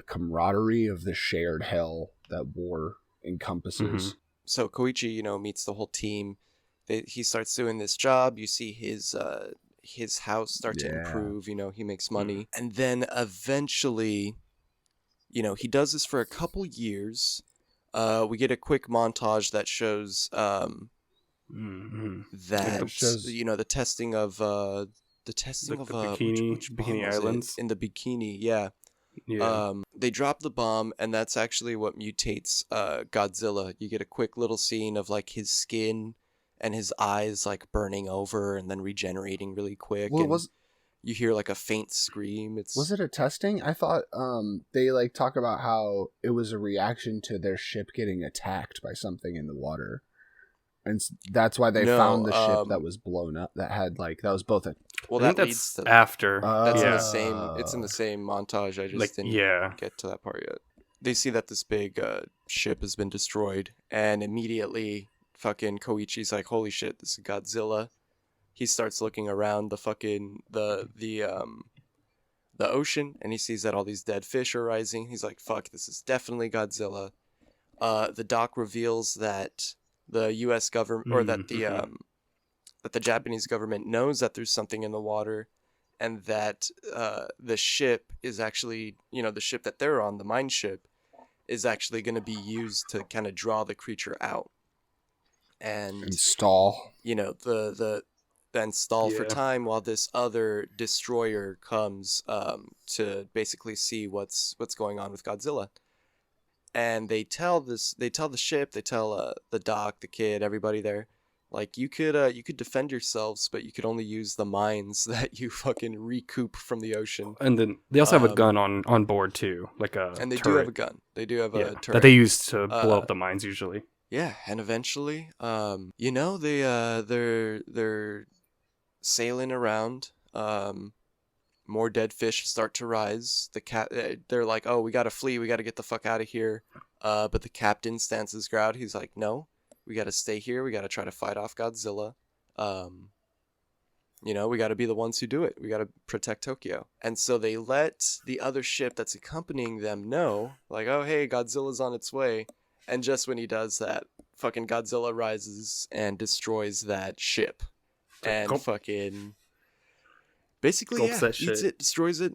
camaraderie of the shared hell that war encompasses. Mhm. So Koichi, you know, meets the whole team. He starts doing this job. You see his house start to Yeah. improve. You know, he makes money, and then eventually, you know, he does this for a couple years. We get a quick montage that shows Mhm. that it shows- you know the testing of The bikini which bomb Bikini was it? Islands. in the bikini, yeah. Yeah. They drop the bomb, and that's actually what mutates Godzilla. You get a quick little scene of like his skin and his eyes like burning over and then regenerating really quick, Well, and you hear like a faint scream. was it a testing? I thought they like talk about how it was a reaction to their ship getting attacked by something in the water. And that's why they found the ship that was blown up. That had like that was both a. Well, I think that leads that's to after. that's in Yeah. the same. It's in the same montage. I just Like, didn't yeah. get to that part yet. They see that this big ship has been destroyed, and immediately fucking Koichi's like, "Holy shit, this is Godzilla." He starts looking around the ocean, and he sees that all these dead fish are rising. He's like, "Fuck, this is definitely Godzilla." The doc reveals that the U.S. government, or that the Japanese government knows that there's something in the water, and that the ship is actually, the ship that they're on, the mine ship, is actually going to be used to kind of draw the creature out, and Install. then stall for Yeah. time while this other destroyer comes to basically see what's going on with Godzilla. And they tell the ship, they tell the doc, the kid, everybody there, like, you could defend yourselves, but you could only use the mines that you fucking recoup from the ocean. And then they also have a gun on board too, like a And they turret. do have a gun. They do have a turret that they use to blow up the mines usually. Yeah, and eventually, they're sailing around. More dead fish start to rise. They're like, "Oh, we gotta flee. We gotta get the fuck out of here." But the captain stands his ground. He's like, "No, we gotta stay here. We gotta try to fight off Godzilla. We gotta be the ones who do it. We gotta protect Tokyo." And so they let the other ship that's accompanying them know, like, "Oh, hey, Godzilla's on its way." And just when he does that, fucking Godzilla rises and destroys that ship. And Gulp. fucking basically, Gulps that eats shit. it, destroys it.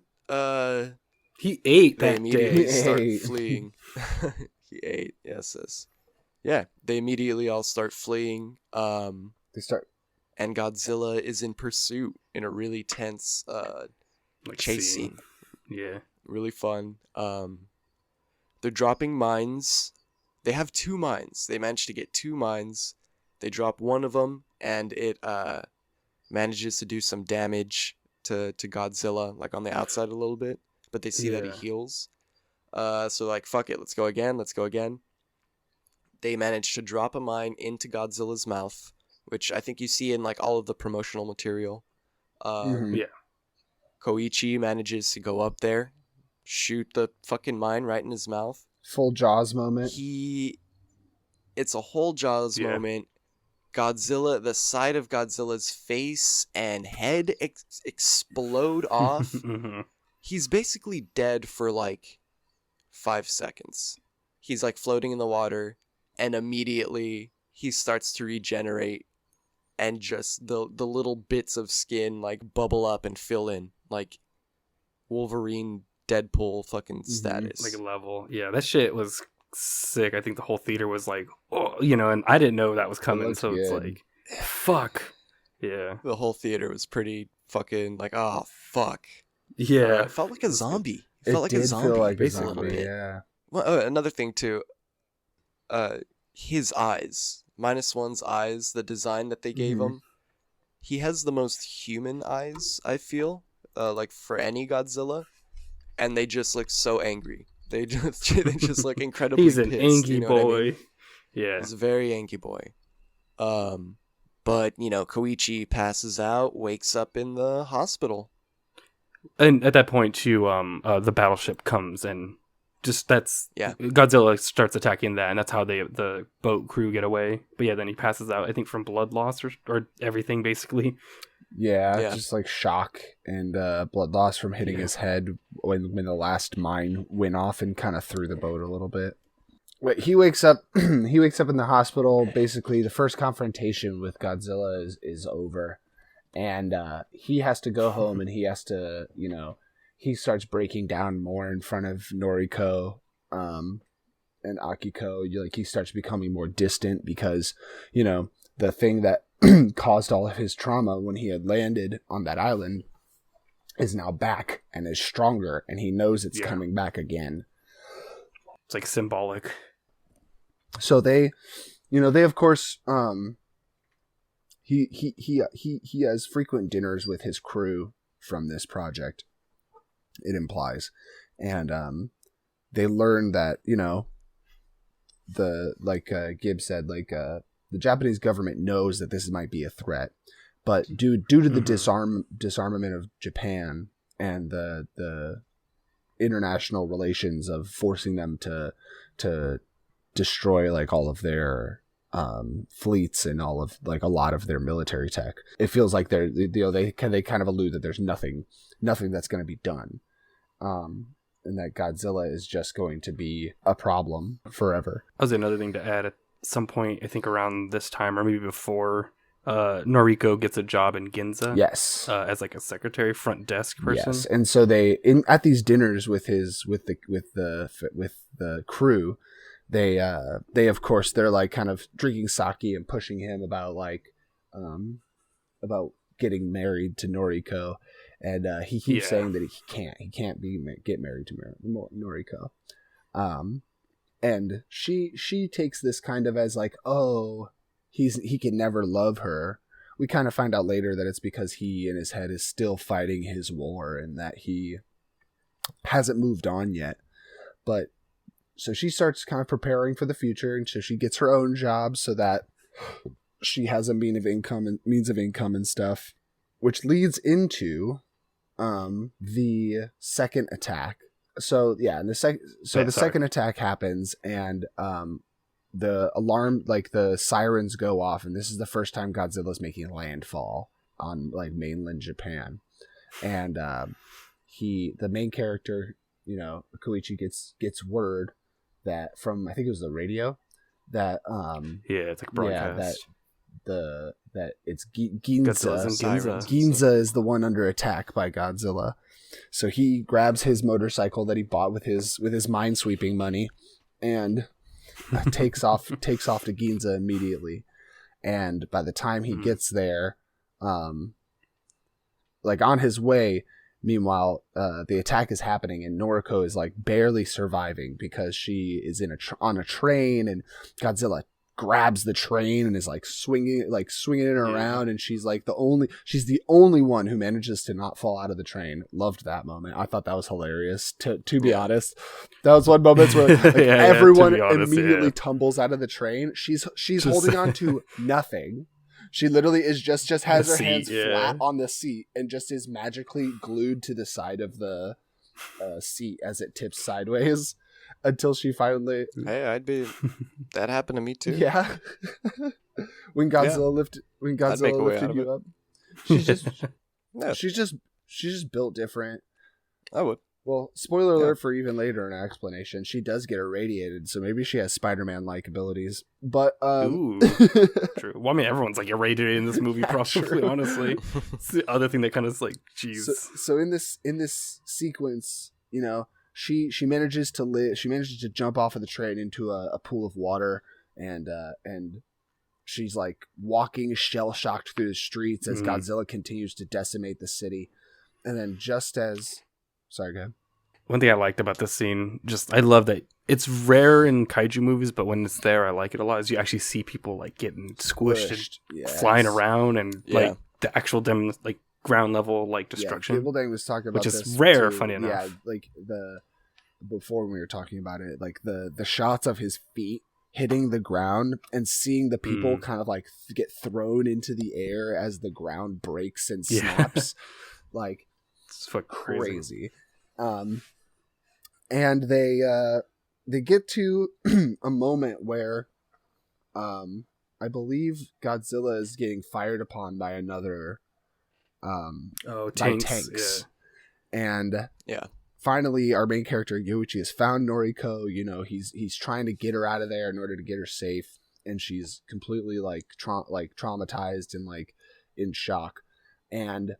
He ate They that immediately day. start ate. fleeing. He ate, yes. Yeah, they immediately all start fleeing. They start. And Godzilla is in pursuit in a really tense Like chase scene. Yeah. Really fun. They're dropping mines. They have 2 mines. They managed to get 2 mines. They drop one of them, and it manages to do some damage to Godzilla, like on the outside a little bit. But they see that he Yeah. heals. So like, fuck it, let's go again. They manage to drop a mine into Godzilla's mouth, which I think you see in like all of the promotional material. Mhm. Yeah. Koichi manages to go up there, shoot the fucking mine right in his mouth. Full Jaws moment. It's a whole Jaws Yeah. moment. Godzilla, the side of Godzilla's face and head explode off. Mhm. He's basically dead for like 5 seconds. He's like floating in the water, and immediately he starts to regenerate, and just the little bits of skin like bubble up and fill in, like Wolverine, Deadpool fucking status. Like a level. Yeah, that shit was sick. I think the whole theater was like, oh, and I didn't know that was coming. looked So it's good. like, fuck. Yeah. The whole theater was pretty fucking like, oh fuck. Yeah. It felt like a zombie. It It felt like did a zombie. feel like a basically, zombie. little bit. Yeah. Well, another thing too. His eyes, -1's eyes, the design that they gave Mhm. him. He has the most human eyes, I feel, like for any Godzilla, and they just look so angry. They just look incredibly. He's an pissed, angry you know what I boy. mean? Yeah. He's a very angry boy. But Koichi passes out, wakes up in the hospital. And at that point too, the battleship comes and Yeah. Godzilla starts attacking that, and that's how the boat crew get away. But yeah, then he passes out, I think, from blood loss or everything basically. Yeah, just like shock and blood loss from hitting his head when the last mine went off and kind of threw the boat a little bit. But he wakes up. He wakes up in the hospital. Basically, the first confrontation with Godzilla is over, and he has to go home, and he has to, he starts breaking down more in front of Noriko, and Akiko. He starts becoming more distant because, the thing that caused all of his trauma when he had landed on that island is now back and is stronger, and he knows it's coming back again. It's like symbolic. So they of course, he has frequent dinners with his crew from this project, it implies, and they learn that, Gibb said, the Japanese government knows that this might be a threat, but due to the disarmament of Japan and the international relations of forcing them to destroy like all of their fleets and all of like a lot of their military tech, it feels like they kind of allude that there's nothing that's going to be done, and that Godzilla is just going to be a problem forever. That was another thing to add. At some point, I think around this time or maybe before, Noriko gets a job in Ginza. Yes, as like a secretary, front desk person. Yes, and so at these dinners with the crew, they of course they're like kind of drinking sake and pushing him about about getting married to Noriko, and he keeps saying that he can't get married to Noriko, and she takes this kind of as like, oh, he can never love her. We kind of find out later that it's because he in his head is still fighting his war and that he hasn't moved on yet. But so she starts kind of preparing for the future, and so she gets her own job so that she has a means of income and stuff, which leads into the second attack. So yeah, and the second attack happens, and the alarm, like the sirens go off, and this is the first time Godzilla's making landfall on like mainland Japan, and the main character, Koichi gets word that from, I think it was the radio, that it's like broadcast, that it's Ginza. Ginza. Ginza is the one under attack by Godzilla. So he grabs his motorcycle that he bought with his minesweeping money and takes off to Ginza immediately. And by the time he gets there, like on his way, meanwhile, the attack is happening, and Noriko is like barely surviving because she is on a train, and Godzilla grabs the train and is like swinging it around, and she's the only one who manages to not fall out of the train. Loved that moment. I thought that was hilarious. To be honest, that was one moment where like, everyone immediately tumbles out of the train. She's holding on to nothing. She literally is just has her hands flat on the seat and just is magically glued to the side of the seat as it tips sideways until she finally. Hey, that happened to me too. Yeah. when Godzilla lifted you up, she's just built different. I would. Well, spoiler alert for even later in our explanation, she does get irradiated, so maybe she has Spider-Man-like abilities. But Ooh, true. Well, I mean, everyone's like irradiated in this movie, probably. Honestly, it's the other thing that kind of is like, geez. So in this sequence, she manages to live. She manages to jump off of the train into a pool of water, and she's like walking shell-shocked through the streets as Godzilla continues to decimate the city, and then just as. Sorry, go ahead. One thing I liked about this scene, I love that it's rare in kaiju movies, but when it's there, I like it a lot, is you actually see people like getting squished and flying around and like the actual ground level like destruction. Yeah, Gibbledang was talking about which this is rare, too. funny enough. Yeah, like before when we were talking about it, like the shots of his feet hitting the ground and seeing the people kind of like get thrown into the air as the ground breaks and snaps, like. It's crazy. And they get to a moment where I believe Godzilla is getting fired upon by another tanks. Yeah. And finally our main character Yoichi has found Noriko. He's trying to get her out of there in order to get her safe, and she's completely traumatized and like in shock. And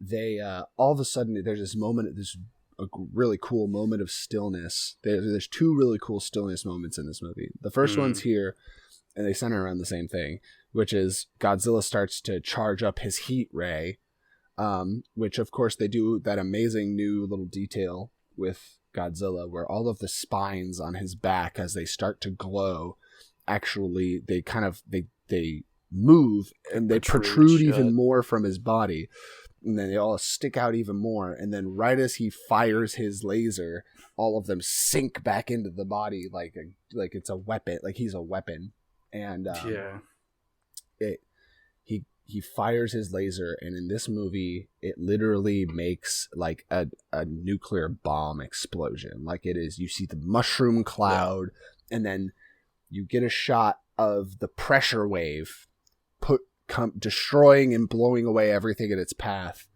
they all of a sudden there's a really cool moment of stillness. There's two really cool stillness moments in this movie. The first one's here, and they center around the same thing, which is Godzilla starts to charge up his heat ray, which of course they do that amazing new little detail with Godzilla where all of the spines on his back, as they start to glow, actually they move and they protrude even more from his body, and then they all stick out even more, and then right as he fires his laser, all of them sink back into the body like it's a weapon, like he's a weapon. And he fires his laser, and in this movie it literally makes like a nuclear bomb explosion. Like it is, you see the mushroom cloud, and then you get a shot of the pressure wave destroying and blowing away everything in its path.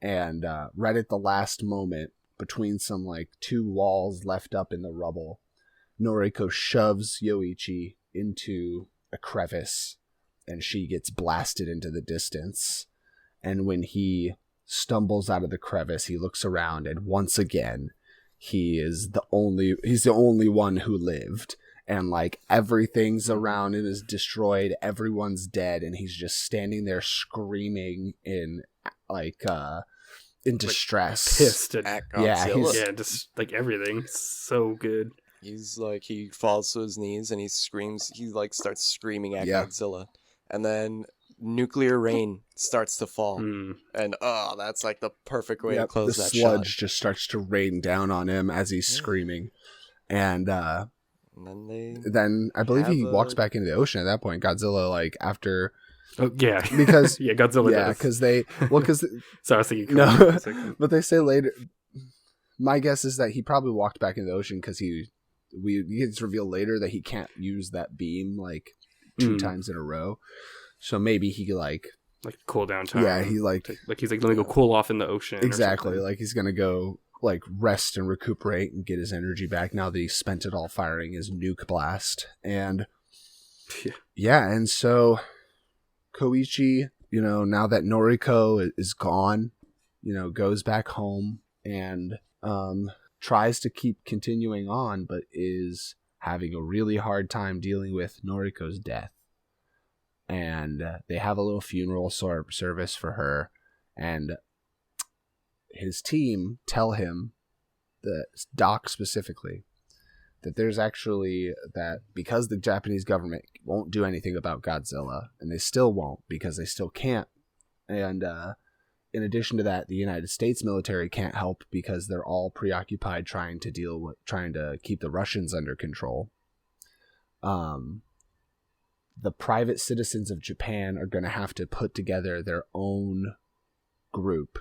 And right at the last moment, between some like two walls left up in the rubble, Noriko shoves Yoichi into a crevice, and she gets blasted into the distance. And when he stumbles out of the crevice, he looks around, and once again, he's the only one who lived. And like everything's around him is destroyed, everyone's dead, and he's just standing there screaming in distress, pissed at Godzilla. just like everything. So good. He's like, he falls to his knees and he screams. He like starts screaming at Godzilla, and then nuclear rain starts to fall, and that's like the perfect way to close that shot. The sludge just starts to rain down on him as he's screaming, and then I believe he walks back into the ocean at that point. Godzilla, like after. Oh yeah, because Godzilla. Yeah, because so I was thinking. No, but they say later. My guess is that he probably walked back into the ocean because it's revealed later that he can't use that beam like 2 times in a row. So maybe he like cool down time. Yeah, he he's like, let me go cool off in the ocean. Exactly, like he's gonna go like rest and recuperate and get his energy back now that he spent it all firing his nuke blast. And and so Koichi, now that Noriko is gone, goes back home and tries to keep continuing on, but is having a really hard time dealing with Noriko's death. And they have a little funeral service for her, and his team tell him, the Doc specifically, that there's actually that because the Japanese government won't do anything about Godzilla, and they still won't because they still can't. And in addition to that, the United States military can't help because they're all preoccupied trying to keep the Russians under control. The private citizens of Japan are going to have to put together their own group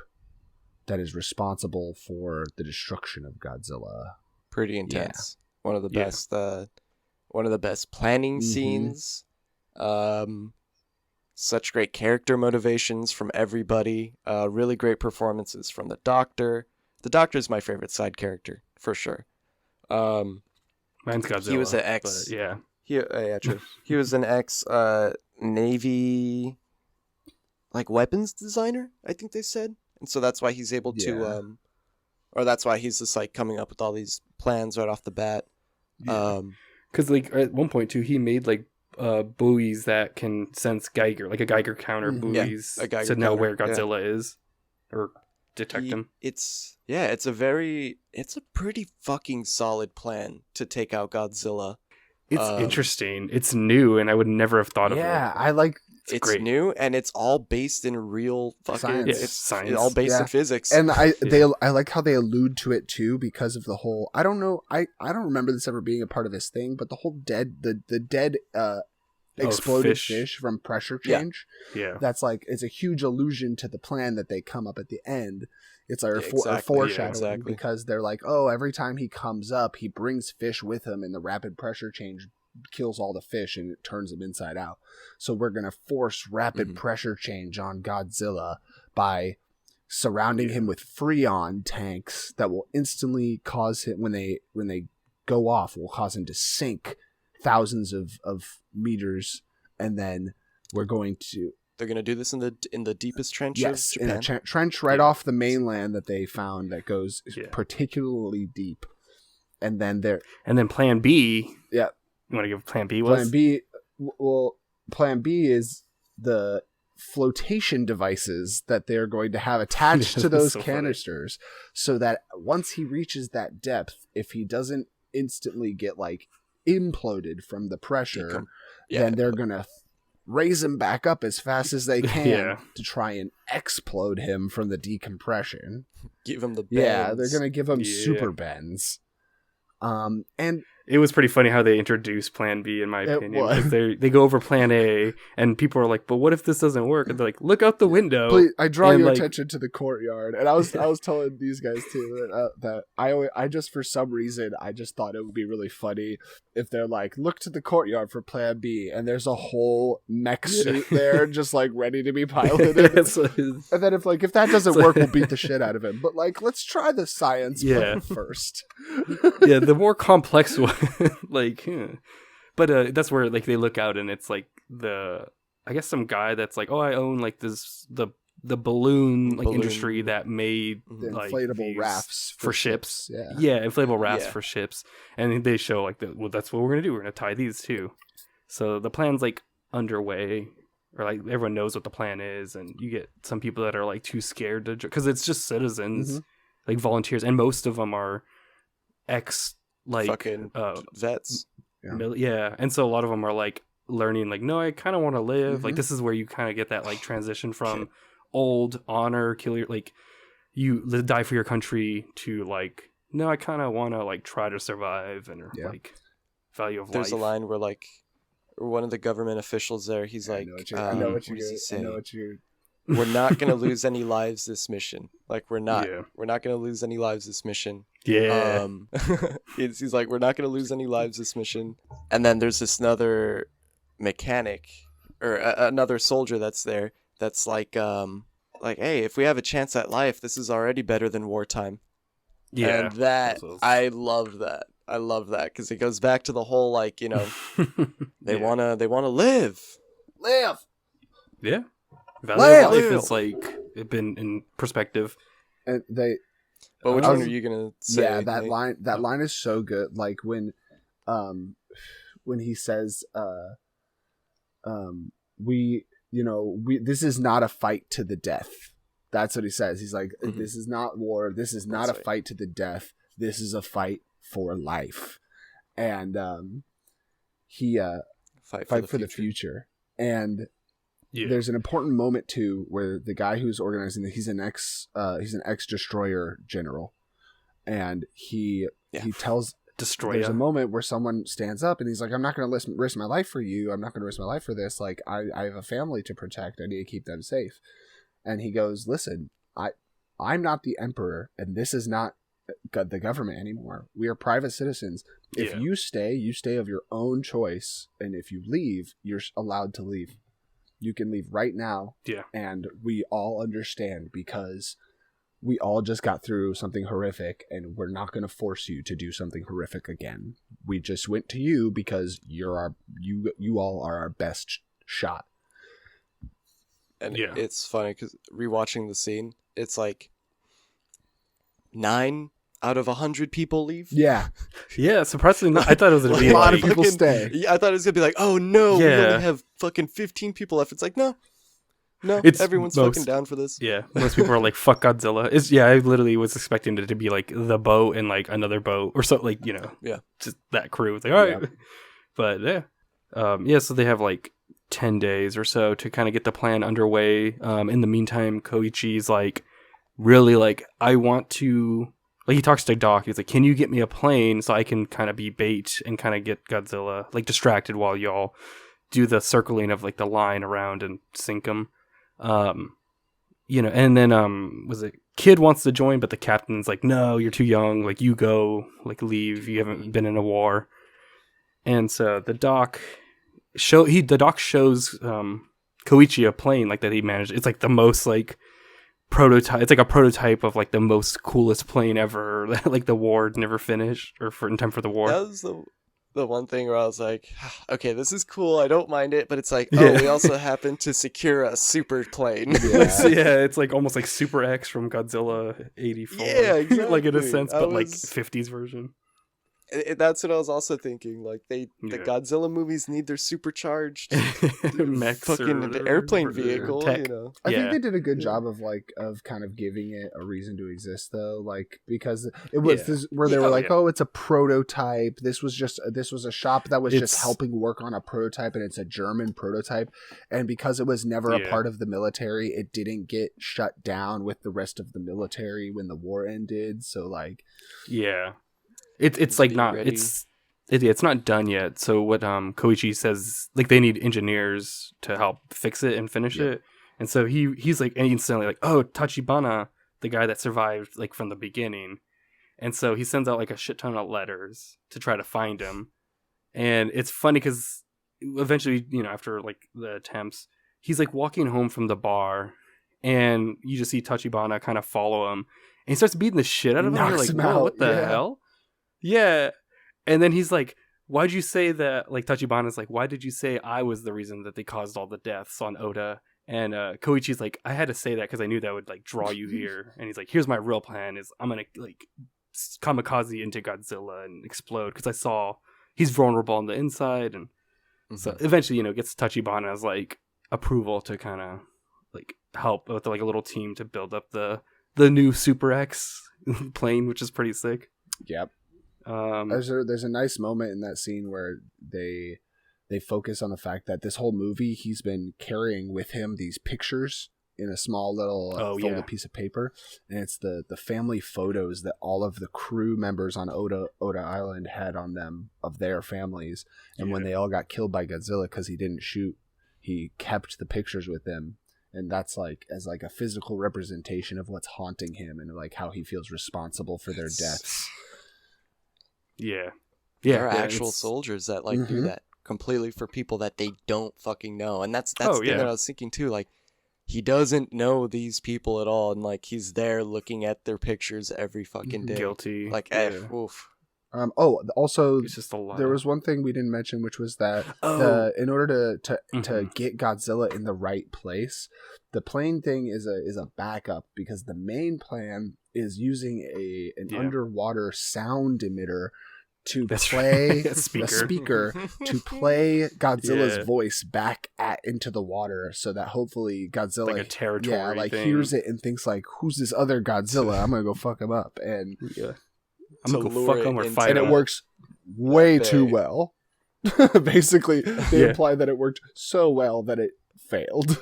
that is responsible for the destruction of Godzilla. Pretty intense. One of the best. One of the best planning scenes. Such great character motivations from everybody. Really great performances from the Doctor. The Doctor is my favorite side character for sure. Mine's Godzilla. He was an ex. True. He was an ex Navy weapons designer, I think they said, and so that's why he's able to, or that's why he's just coming up with all these plans right off the bat. Because at one point too, he made buoys that can sense Geiger, like a Geiger counter buoys to know where Godzilla is or detect him. It's a pretty fucking solid plan to take out Godzilla. It's interesting. It's new, and I would never have thought of it. Yeah, I like. It's great. New, and it's all based in real fucking science. Yeah, it's science. It's all based in physics. And I like how they allude to it too because of the whole. I don't know. I don't remember this ever being a part of this thing, but the whole dead exploded fish from pressure change. Yeah. That's it's a huge allusion to the plan that they come up at the end. It's a foreshadowing because they're every time he comes up, he brings fish with him, and the rapid pressure change kills all the fish and it turns them inside out. So we're going to force rapid pressure change on Godzilla by surrounding him with Freon tanks that will instantly cause him, when they go off, will cause him to sink thousands of meters, and then we're going to... They're going to do this in the deepest trench of Japan. In a trench right off the mainland that they found that goes particularly deep. And then Plan B. Yeah. You want to give Plan B was? Plan B is the flotation devices that they're going to have attached to those so canisters so that once he reaches that depth, if he doesn't instantly get like imploded from the pressure, then they're going to raise him back up as fast as they can to try and explode him from the decompression. Give him the bends. Yeah, they're going to give him super bends. And it was pretty funny how they introduced Plan B, in my opinion. Because they go over Plan A, and people are like, "But what if this doesn't work?" And they're like, "Look out the window." Please, I draw your attention to the courtyard, and I was telling these guys too that I just for some reason I just thought it would be really funny if they're like, "Look to the courtyard for Plan B," and there's a whole mech suit there, just like ready to be piloted. And then if that doesn't work, we'll beat the shit out of him. But like, let's try the science plan first. Yeah, the more complex one. But that's where like they look out and it's like I guess some guy that's like, oh, I own like this the balloon industry that made like inflatable rafts for ships. Yeah, inflatable rafts for ships, and they show like that's what we're gonna do. We're gonna tie these too. So the plan's like underway, or like everyone knows what the plan is, and you get some people that are like too scared to because it's just citizens, like volunteers, and most of them are ex. Like fucking vets. And so a lot of them are like learning like, no, I kind of want to live. Like this is where you kind of get that like transition from old honor, kill your like you die for your country to like, no, I kind of want to like try to survive and like value of life. There's a line where like one of the government officials there, he's like, I know what you're we're not going to lose any lives this mission. Like, we're not going to lose any lives this mission. Yeah. He's like, we're not going to lose any lives this mission. And then there's this another mechanic or another soldier that's there. That's like, hey, if we have a chance at life, this is already better than wartime. Yeah. And I love that. I love that because it goes back to the whole, like, you know, they want to live. Yeah. Value of life is like it been in perspective, and But which one are you gonna say? Yeah, that line is so good. Like when he says, this is not a fight to the death. That's what he says. He's like, this is not war. This is not a fight to the death. This is a fight for life, and he fight for the future. And there's an important moment too where the guy who's organizing he's an ex destroyer general, and he tells Destroyer. There's a moment where someone stands up and he's like, I'm not going to risk my life for you. I'm not going to risk my life for this. Like I have a family to protect. I need to keep them safe. And he goes, listen, I'm not the emperor, and this is not the government anymore. We are private citizens. If you stay of your own choice, and if you leave, you're allowed to leave. You can leave right now. Yeah. And we all understand because we all just got through something horrific, and we're not going to force you to do something horrific again. We just went to you because you all are our best shot. And it's funny because rewatching the scene, it's like 9 out of 100 people leave. Yeah. Yeah, surprisingly not. I thought it was going to be a lot of people stay. Yeah, I thought it was going to be like, oh no, we only have fucking 15 people left. It's like, no, everyone's fucking down for this. Yeah, most people are like, fuck Godzilla. I literally was expecting it to be like the boat and like another boat or something, like, just that crew. It's like, all right. Yeah. But so they have like 10 days or so to kind of get the plan underway. In the meantime, Koichi's like, really like, I want to, like, he talks to Doc. He's like, can you get me a plane so I can kind of be bait and kind of get Godzilla like distracted while y'all do the circling of like the line around and sink him. And then was it Kid wants to join, but the captain's like, no, you're too young, like you go, like leave, you haven't been in a war. And so the doc shows Koichi a plane like that he managed. It's like the most like prototype, it's like a prototype of like the most coolest plane ever. Like the war never finished, or in time for the war. That was the one thing where I was like, okay, this is cool, I don't mind it, but it's like, we also happen to secure a super plane. It's like almost like Super X from Godzilla 84. Yeah, exactly. Like in a sense, but like 50s version. That's what I was also thinking. Like the Yeah. Godzilla movies need their supercharged Mechs fucking or airplane whatever, vehicle, tech. you know. I think Yeah. they did a good job of kind of giving it a reason to exist, though, like because it was this, where they were like, oh, it's a prototype. This was a shop that was just helping work on a prototype, and it's a German prototype, and because it was never a part of the military, it didn't get shut down with the rest of the military when the war ended. So like, yeah, it's like not ready. It's not done yet. So what Koichi says, like they need engineers to help fix it and finish it. And so he's like instantly like, oh, Tachibana, the guy that survived like from the beginning. And so he sends out like a shit ton of letters to try to find him. And it's funny because eventually, you know, after like the attempts, he's like walking home from the bar, and you just see Tachibana kind of follow him, and he starts beating the shit out of him. And you're like, whoa, what the hell? Yeah. And then he's like, why'd you say that? Like, Tachibana's like, why did you say I was the reason that they caused all the deaths on Oda? And Koichi's like, I had to say that because I knew that would like draw you here. And he's like, here's my real plan: is I'm gonna like kamikaze into Godzilla and explode because I saw he's vulnerable on the inside. And so eventually, you know, gets Tachibana's like approval to kind of like help with like a little team to build up the new Super X plane, which is pretty sick. Yep. There's a nice moment in that scene where they focus on the fact that this whole movie he's been carrying with him these pictures in a small little folded piece of paper, and it's the family photos that all of the crew members on Oda Island had on them of their families, and when they all got killed by Godzilla because he didn't shoot, he kept the pictures with him, and that's like as like a physical representation of what's haunting him and like how he feels responsible for their deaths. Yeah. There are actual soldiers that like do that completely for people that they don't fucking know. And that's the thing that I was thinking too. Like, he doesn't know these people at all, and like he's there looking at their pictures every fucking day. Guilty. Like, oof. Also, it's just a lot. There was one thing we didn't mention, which was that in order to get Godzilla in the right place, the plane thing is a backup, because the main plan is using an underwater sound emitter to play a speaker to play Godzilla's voice back into the water, so that hopefully Godzilla like a territory thing. Hears it and thinks like, who's this other Godzilla? I'm gonna go fuck him up, and I'm gonna go fuck him or fight him. And it works way too well. Basically, they imply that it worked so well that it failed.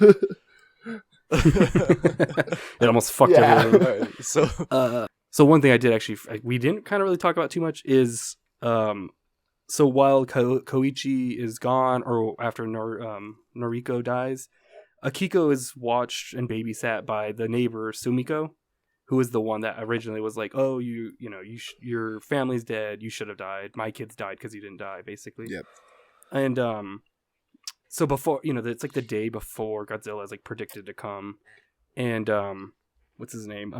It almost fucked everything. Right, so one thing I did actually, we didn't kind of really talk about too much is, so while Koichi is gone, or after Noriko dies, Akiko is watched and babysat by the neighbor Sumiko, who is the one that originally was like, oh, your family's dead, you should have died. My kids died because you didn't die, basically. Yep. And so before, it's like the day before Godzilla is like predicted to come, and what's his name?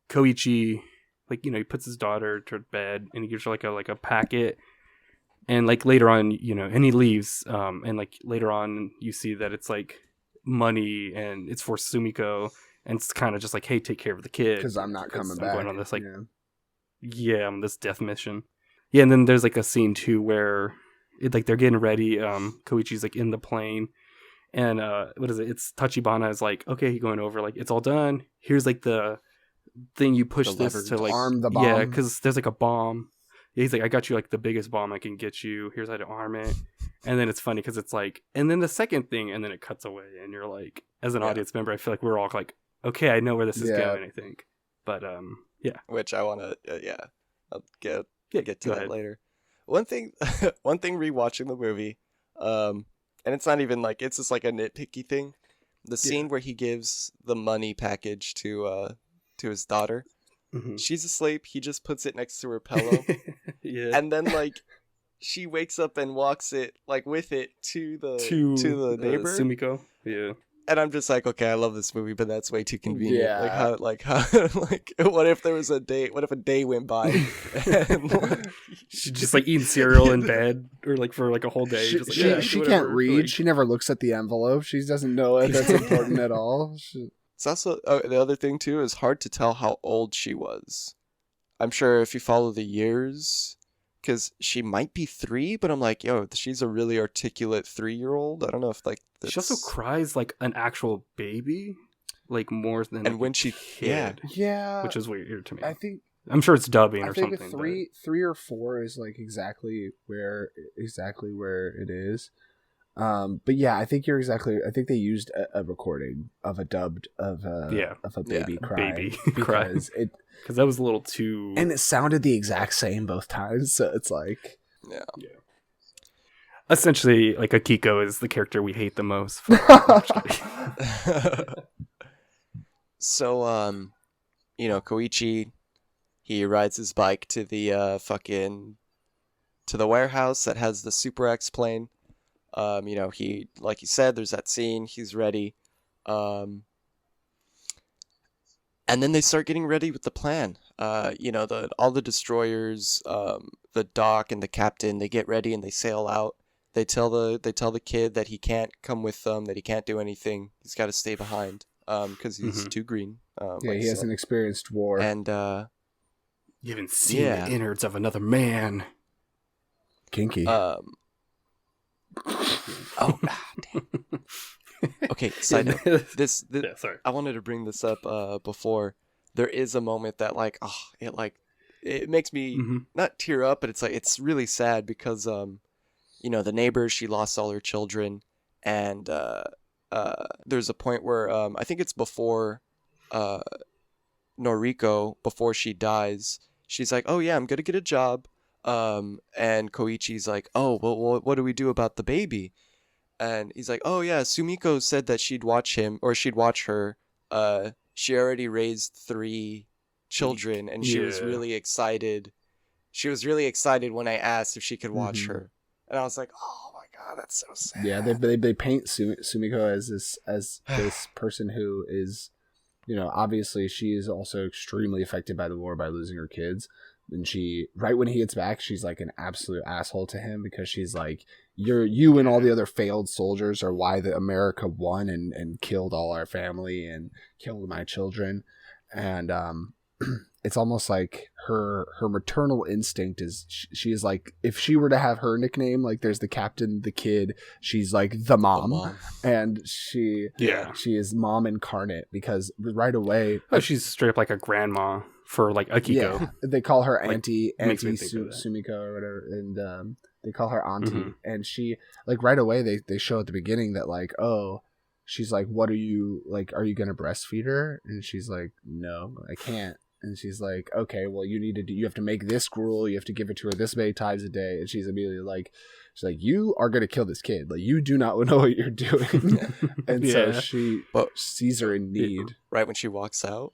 Koichi, like, he puts his daughter to bed, and he gives her like a packet, and like later on, and he leaves, and like later on you see that it's like money, and it's for Sumiko, and it's kind of just like, hey, take care of the kid, because I'm not coming back. I'm going on this on this death mission. Yeah, and then there's like a scene too where they're getting ready. Koichi's like in the plane, and what is it? It's Tachibana is like, okay, going over, like, it's all done. Here's like the thing you push this to, like, arm the bomb. Yeah, because there's like a bomb. Yeah, he's like, I got you like the biggest bomb I can get you. Here's how to arm it. And then it's funny because it's like, and then the second thing, and then it cuts away, and you're like, as an audience member, I feel like we're all like, okay, I know where this is going, I think. But which I want to I'll get to that later. One thing rewatching the movie, and it's not even like, it's just like a nitpicky thing. The scene where he gives the money package to his daughter. Mm-hmm. She's asleep. He just puts it next to her pillow. And then like she wakes up and walks it like with it to the neighbor, Sumiko. Yeah. And I'm just like, okay, I love this movie, but that's way too convenient. Yeah. Like how what if there was a day? What if a day went by and she's just like eating cereal in bed, or like for like a whole day? She can't read. Like, she never looks at the envelope. She doesn't know it. That's important at all. It's also the other thing too is hard to tell how old she was. I'm sure if you follow the years, because she might be 3, but I'm like, yo, she's a really articulate 3-year-old. I don't know if like that's... She also cries like an actual baby, like more than And like, when a she kid, Yeah, which is weird to me. I'm sure it's dubbing I or think something. three or 4 is like exactly where it is. But yeah, I think they used a recording of a dubbed of a baby crying because it because that was a little too, and it sounded the exact same both times. So it's like Yeah. Essentially, like Akiko is the character we hate the most. So, Koichi, he rides his bike to the to the warehouse that has the Super X plane. He, like you said, there's that scene. He's ready. And then they start getting ready with the plan. All the destroyers, the doc and the captain, they get ready and they sail out. They tell the kid that he can't come with them, that he can't do anything. He's got to stay behind, because he's too green. he hasn't experienced war. And you haven't seen the innards of another man. Kinky. Oh, damn. Okay, side note. This sorry. I wanted to bring this up before. There is a moment that it makes me not tear up, but it's really sad because the neighbor, she lost all her children, and there's a point where I think it's before Noriko, before she dies, she's like, "Oh yeah, I'm gonna get a job." And Koichi's like, "Oh, well, what do we do about the baby?" And he's like, "Oh yeah, Sumiko said that she'd watch him, or she'd watch her. She already raised 3 children, and she was really excited. She was really excited when I asked if she could watch her." And I was like, "Oh my god, that's so sad." Yeah, they paint Sumiko as this person who is, obviously she is also extremely affected by the war by losing her kids. And she, right when he gets back, she's like an absolute asshole to him because she's like, you and all the other failed soldiers are why the America won and killed all our family and killed my children. And it's almost like her maternal instinct is, she is like, if she were to have her nickname, like there's the captain, the kid, she's like the mom. And she is mom incarnate because right away. Oh, she's straight up like a grandma for like Akiko. Yeah, they call her Auntie Sumiko or whatever, and they call her Auntie. And she, like, right away they show at the beginning that like, oh, she's like, what are you like? Are you gonna breastfeed her? And she's like, no, I can't. And she's like, okay, well, you have to make this gruel. You have to give it to her this many times a day. And she's immediately like, you are gonna kill this kid. Like, you do not know what you're doing. And so she sees her in need. Right when she walks out,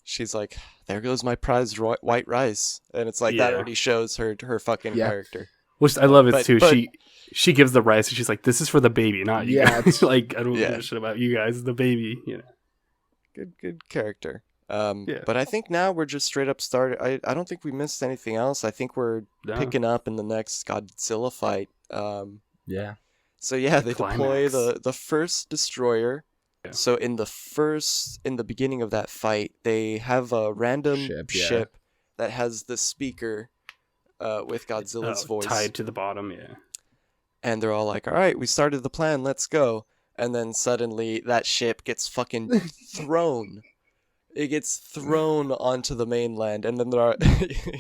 she's like, "There goes my prized white rice," and it's like that already shows her fucking character. Which I love it too. She gives the rice and she's like, "This is for the baby, not you." Yeah, like I don't give a shit about you guys. The baby, Good character. But I think now we're just straight up started. I don't think we missed anything else. I think we're picking up in the next Godzilla fight. So yeah, they deploy the first destroyer. Yeah. So in the beginning of that fight, they have a random ship that has the speaker with Godzilla's voice tied to the bottom, and they're all like, "All right, we started the plan, let's go." And then suddenly that ship gets fucking thrown. It gets thrown onto the mainland, and then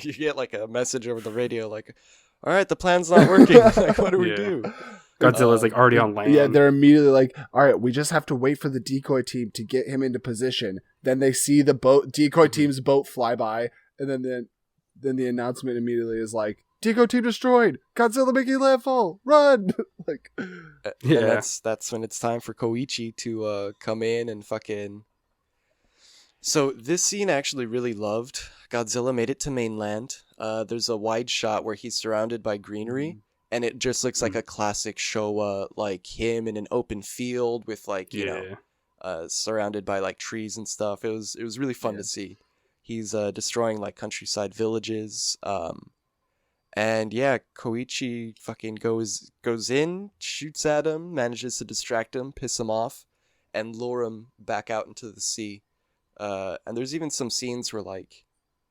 you get like a message over the radio like, "All right, the plan's not working. Like, what do we do?" Godzilla's like already on land. Yeah, they're immediately like, all right, we just have to wait for the decoy team to get him into position. Then they see the decoy team's boat fly by, and then the announcement immediately is like, decoy team destroyed, Godzilla making landfall, run! Like, and that's when it's time for Koichi to come in and fucking. So this scene I actually really loved. Godzilla made it to mainland. There's a wide shot where he's surrounded by greenery. And it just looks like a classic Showa, like him in an open field with like, surrounded by like trees and stuff. It was really fun to see. He's destroying like countryside villages. And Koichi fucking goes in, shoots at him, manages to distract him, piss him off, and lure him back out into the sea. And there's even some scenes where like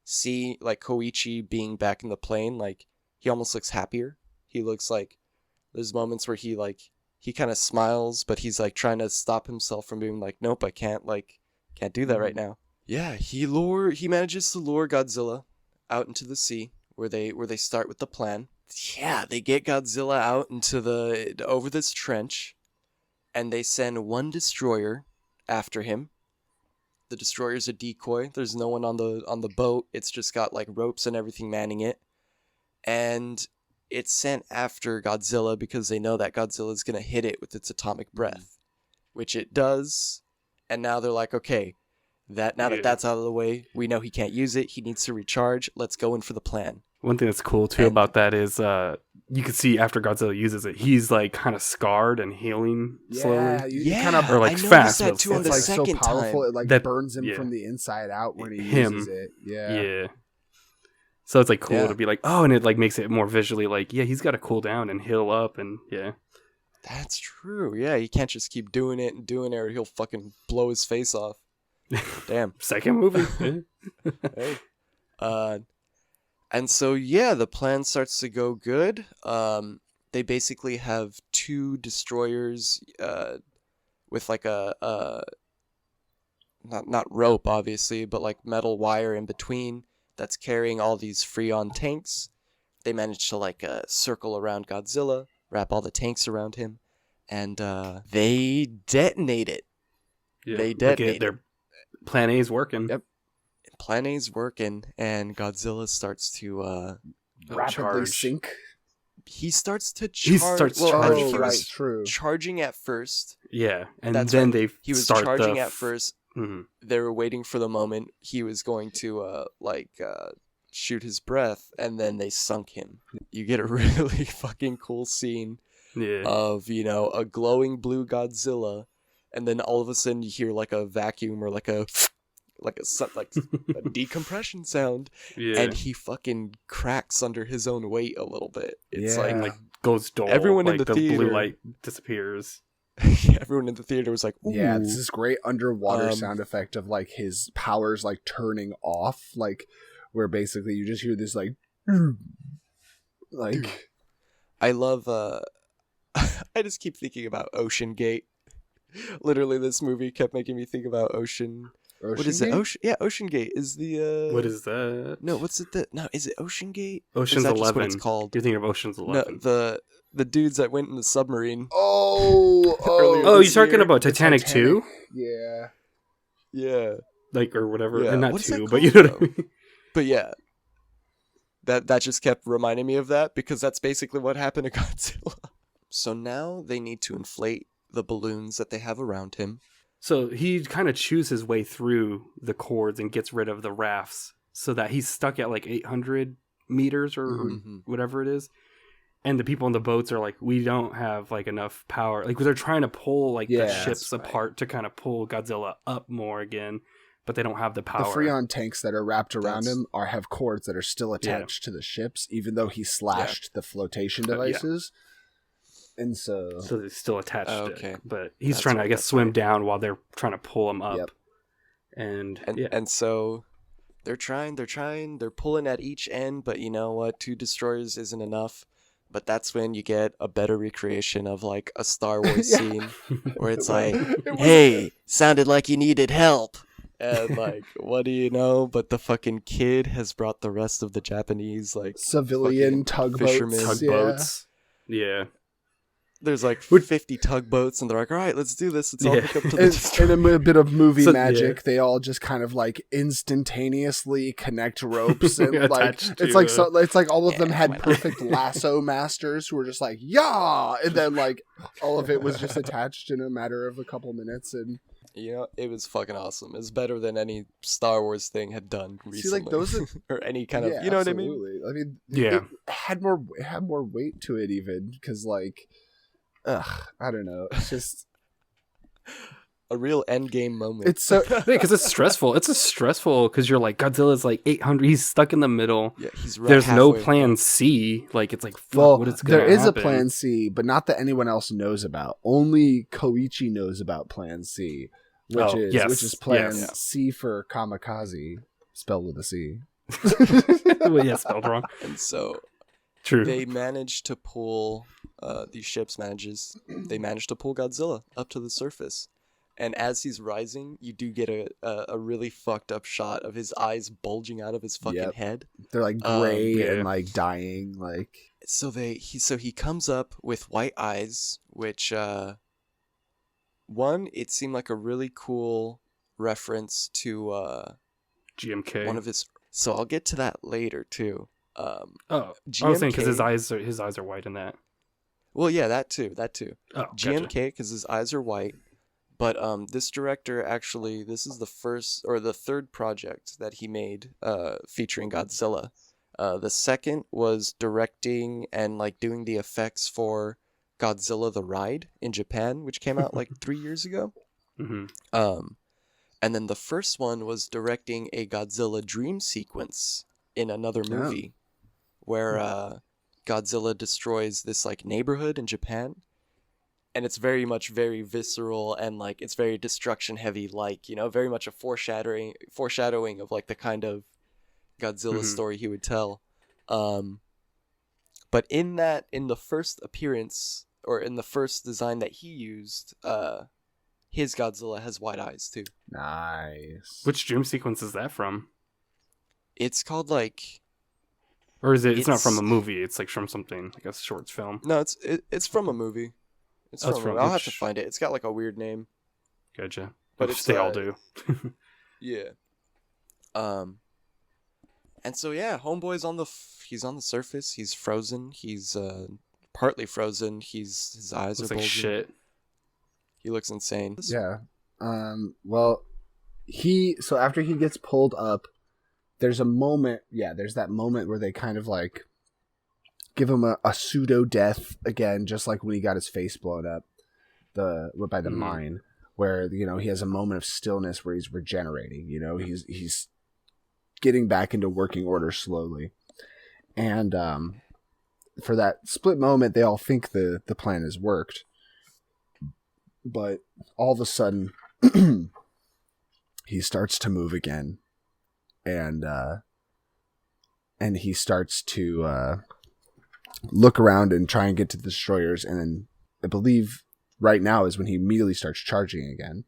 Koichi being back in the plane, like, he almost looks happier. He looks like there's moments where he kind of smiles, but he's like trying to stop himself from being like, nope, I can't do that right now. Yeah, he manages to lure Godzilla out into the sea where they start with the plan. Yeah, they get Godzilla out over this trench, and they send one destroyer after him. The destroyer's a decoy. There's no one on the boat. It's just got like ropes and everything manning it. And it's sent after Godzilla because they know that Godzilla is going to hit it with its atomic breath, which it does. And now they're like, okay, that that's out of the way, we know he can't use it. He needs to recharge. Let's go in for the plan. One thing that's cool too about that is you can see after Godzilla uses it, he's like kind of scarred and healing slowly. Yeah, kind of, or like I fast. That too on the like second so powerful, time. it like that burns him from the inside out when he uses it. Yeah. So it's like cool to be like, oh, and it like makes it more visually like, yeah, he's got to cool down and heal up, and yeah. That's true. Yeah, he can't just keep doing it, or he'll fucking blow his face off. Damn. Second movie. Hey. And so yeah, the plan starts to go good. They basically have two destroyers with like a not rope obviously, but like metal wire in between that's carrying all these Freon tanks. They manage to like circle around Godzilla, wrap all the tanks around him, and they detonate it. Yeah, they detonate their plan A is working. Yep. Plan A's working, and Godzilla starts to rapidly sink. He starts to charge. I think he was charging at first. Yeah, and then he was charging at first. Mm-hmm. They were waiting for the moment he was going to shoot his breath, and then they sunk him. You get a really fucking cool scene of a glowing blue Godzilla, and then all of a sudden you hear like a vacuum or like a decompression sound, and he fucking cracks under his own weight a little bit. It's like goes dull. Everyone like in the theater, blue light disappears. Everyone in the theater was like, ooh. Yeah, it's this great underwater sound effect of like his powers like turning off, like where basically you just hear this like I love I just keep thinking about Ocean Gate. Literally, this movie kept making me think about Ocean. What is it? Ocean Gate is the. What is that? No, what's it? No, is it Ocean Gate? Ocean's 11. What it's called? You're thinking of Ocean's 11. No, the dudes that went in the submarine. Oh, you're talking about Titanic 2? Yeah. Like or whatever, and not 2, but you know what I mean. But yeah, that just kept reminding me of that because that's basically what happened to Godzilla. So now they need to inflate the balloons that they have around him. So he kind of chews his way through the cords and gets rid of the rafts so that he's stuck at like 800 meters or whatever it is. And the people on the boats are like, we don't have like enough power. Like they're trying to pull like the ships apart to kind of pull Godzilla up more again, but they don't have the power. The Freon tanks that are wrapped around him have cords that are still attached to the ships, even though he slashed the flotation devices. And so it's still attached to it. But he's trying to, I guess, swim down while they're trying to pull him up. And so they're pulling at each end, but you know what? 2 destroyers isn't enough. But that's when you get a better recreation of like a Star Wars scene where it's like, hey, sounded like you needed help. And like, what do you know? But the fucking kid has brought the rest of the Japanese like civilian tugboats. Yeah. There's like 50 tugboats, and they're like, all right, let's do this. Let's all hook up to the and a bit of movie magic. They all just kind of like instantaneously connect ropes, and like it's like all of them had perfect lasso masters who were just like, yeah, and then like all of it was just attached in a matter of a couple minutes, and it was fucking awesome. It's better than any Star Wars thing had done recently. See, like those or any kind of, you know absolutely. What I mean? It had more weight to it, even because like. I don't know. It's just a real endgame moment. It's so because it's stressful. It's stressful because you're like Godzilla's like 800. He's stuck in the middle. Yeah, there's no plan C. Like it's like fuck. What is going to happen? There is a plan C, but not that anyone else knows about. Only Koichi knows about Plan C, which is Plan C for kamikaze, spelled with a C. Well, spelled wrong. And so True. they managed to pull these ships managed to pull Godzilla up to the surface. And as he's rising, you do get a really fucked up shot of his eyes bulging out of his fucking head. They're like gray yeah. and like dying. Like So he comes up with white eyes, which one, it seemed like a really cool reference to GMK. one of his. So I'll get to that later too. I was saying because GMK his eyes are white in that. Well, yeah, that too. Oh, GMK because his eyes are white. But this director actually, this is the first or the third project that he made featuring Godzilla. The second was directing and like doing the effects for Godzilla the Ride in Japan, which came out like 3 years ago. Mm-hmm. And then the first one was directing a Godzilla dream sequence in another movie where Godzilla destroys this like neighborhood in Japan. And it's very visceral and like it's very destruction heavy, like, you know, very much a foreshadowing of like the kind of Godzilla story he would tell. But in the first appearance or in the first design that he used, his Godzilla has white eyes too. nice. Which dream sequence is that from? It's called like, Or is it? It's not from a movie. It's like from something like a short film. no, it's from a movie. It's Oh, it's from. from I'll have to which- find it. It's got like a weird name. Gotcha. But Which it's, they all do. Yeah. And so yeah, homeboy's he's on the surface. He's frozen. He's partly frozen. His eyes Looks are like bulging. shit. He looks insane. Yeah. Well, so after he gets pulled up, there's a moment. Yeah, there's that moment where they kind of like give him a pseudo death again, just like when he got his face blown up by the mine, where, you know, he has a moment of stillness where he's regenerating. You know, he's getting back into working order slowly, and for that split moment, they all think the plan has worked, but all of a sudden, he starts to move again, and he starts to look around and try and get to the destroyers, and then I believe right now is when he immediately starts charging again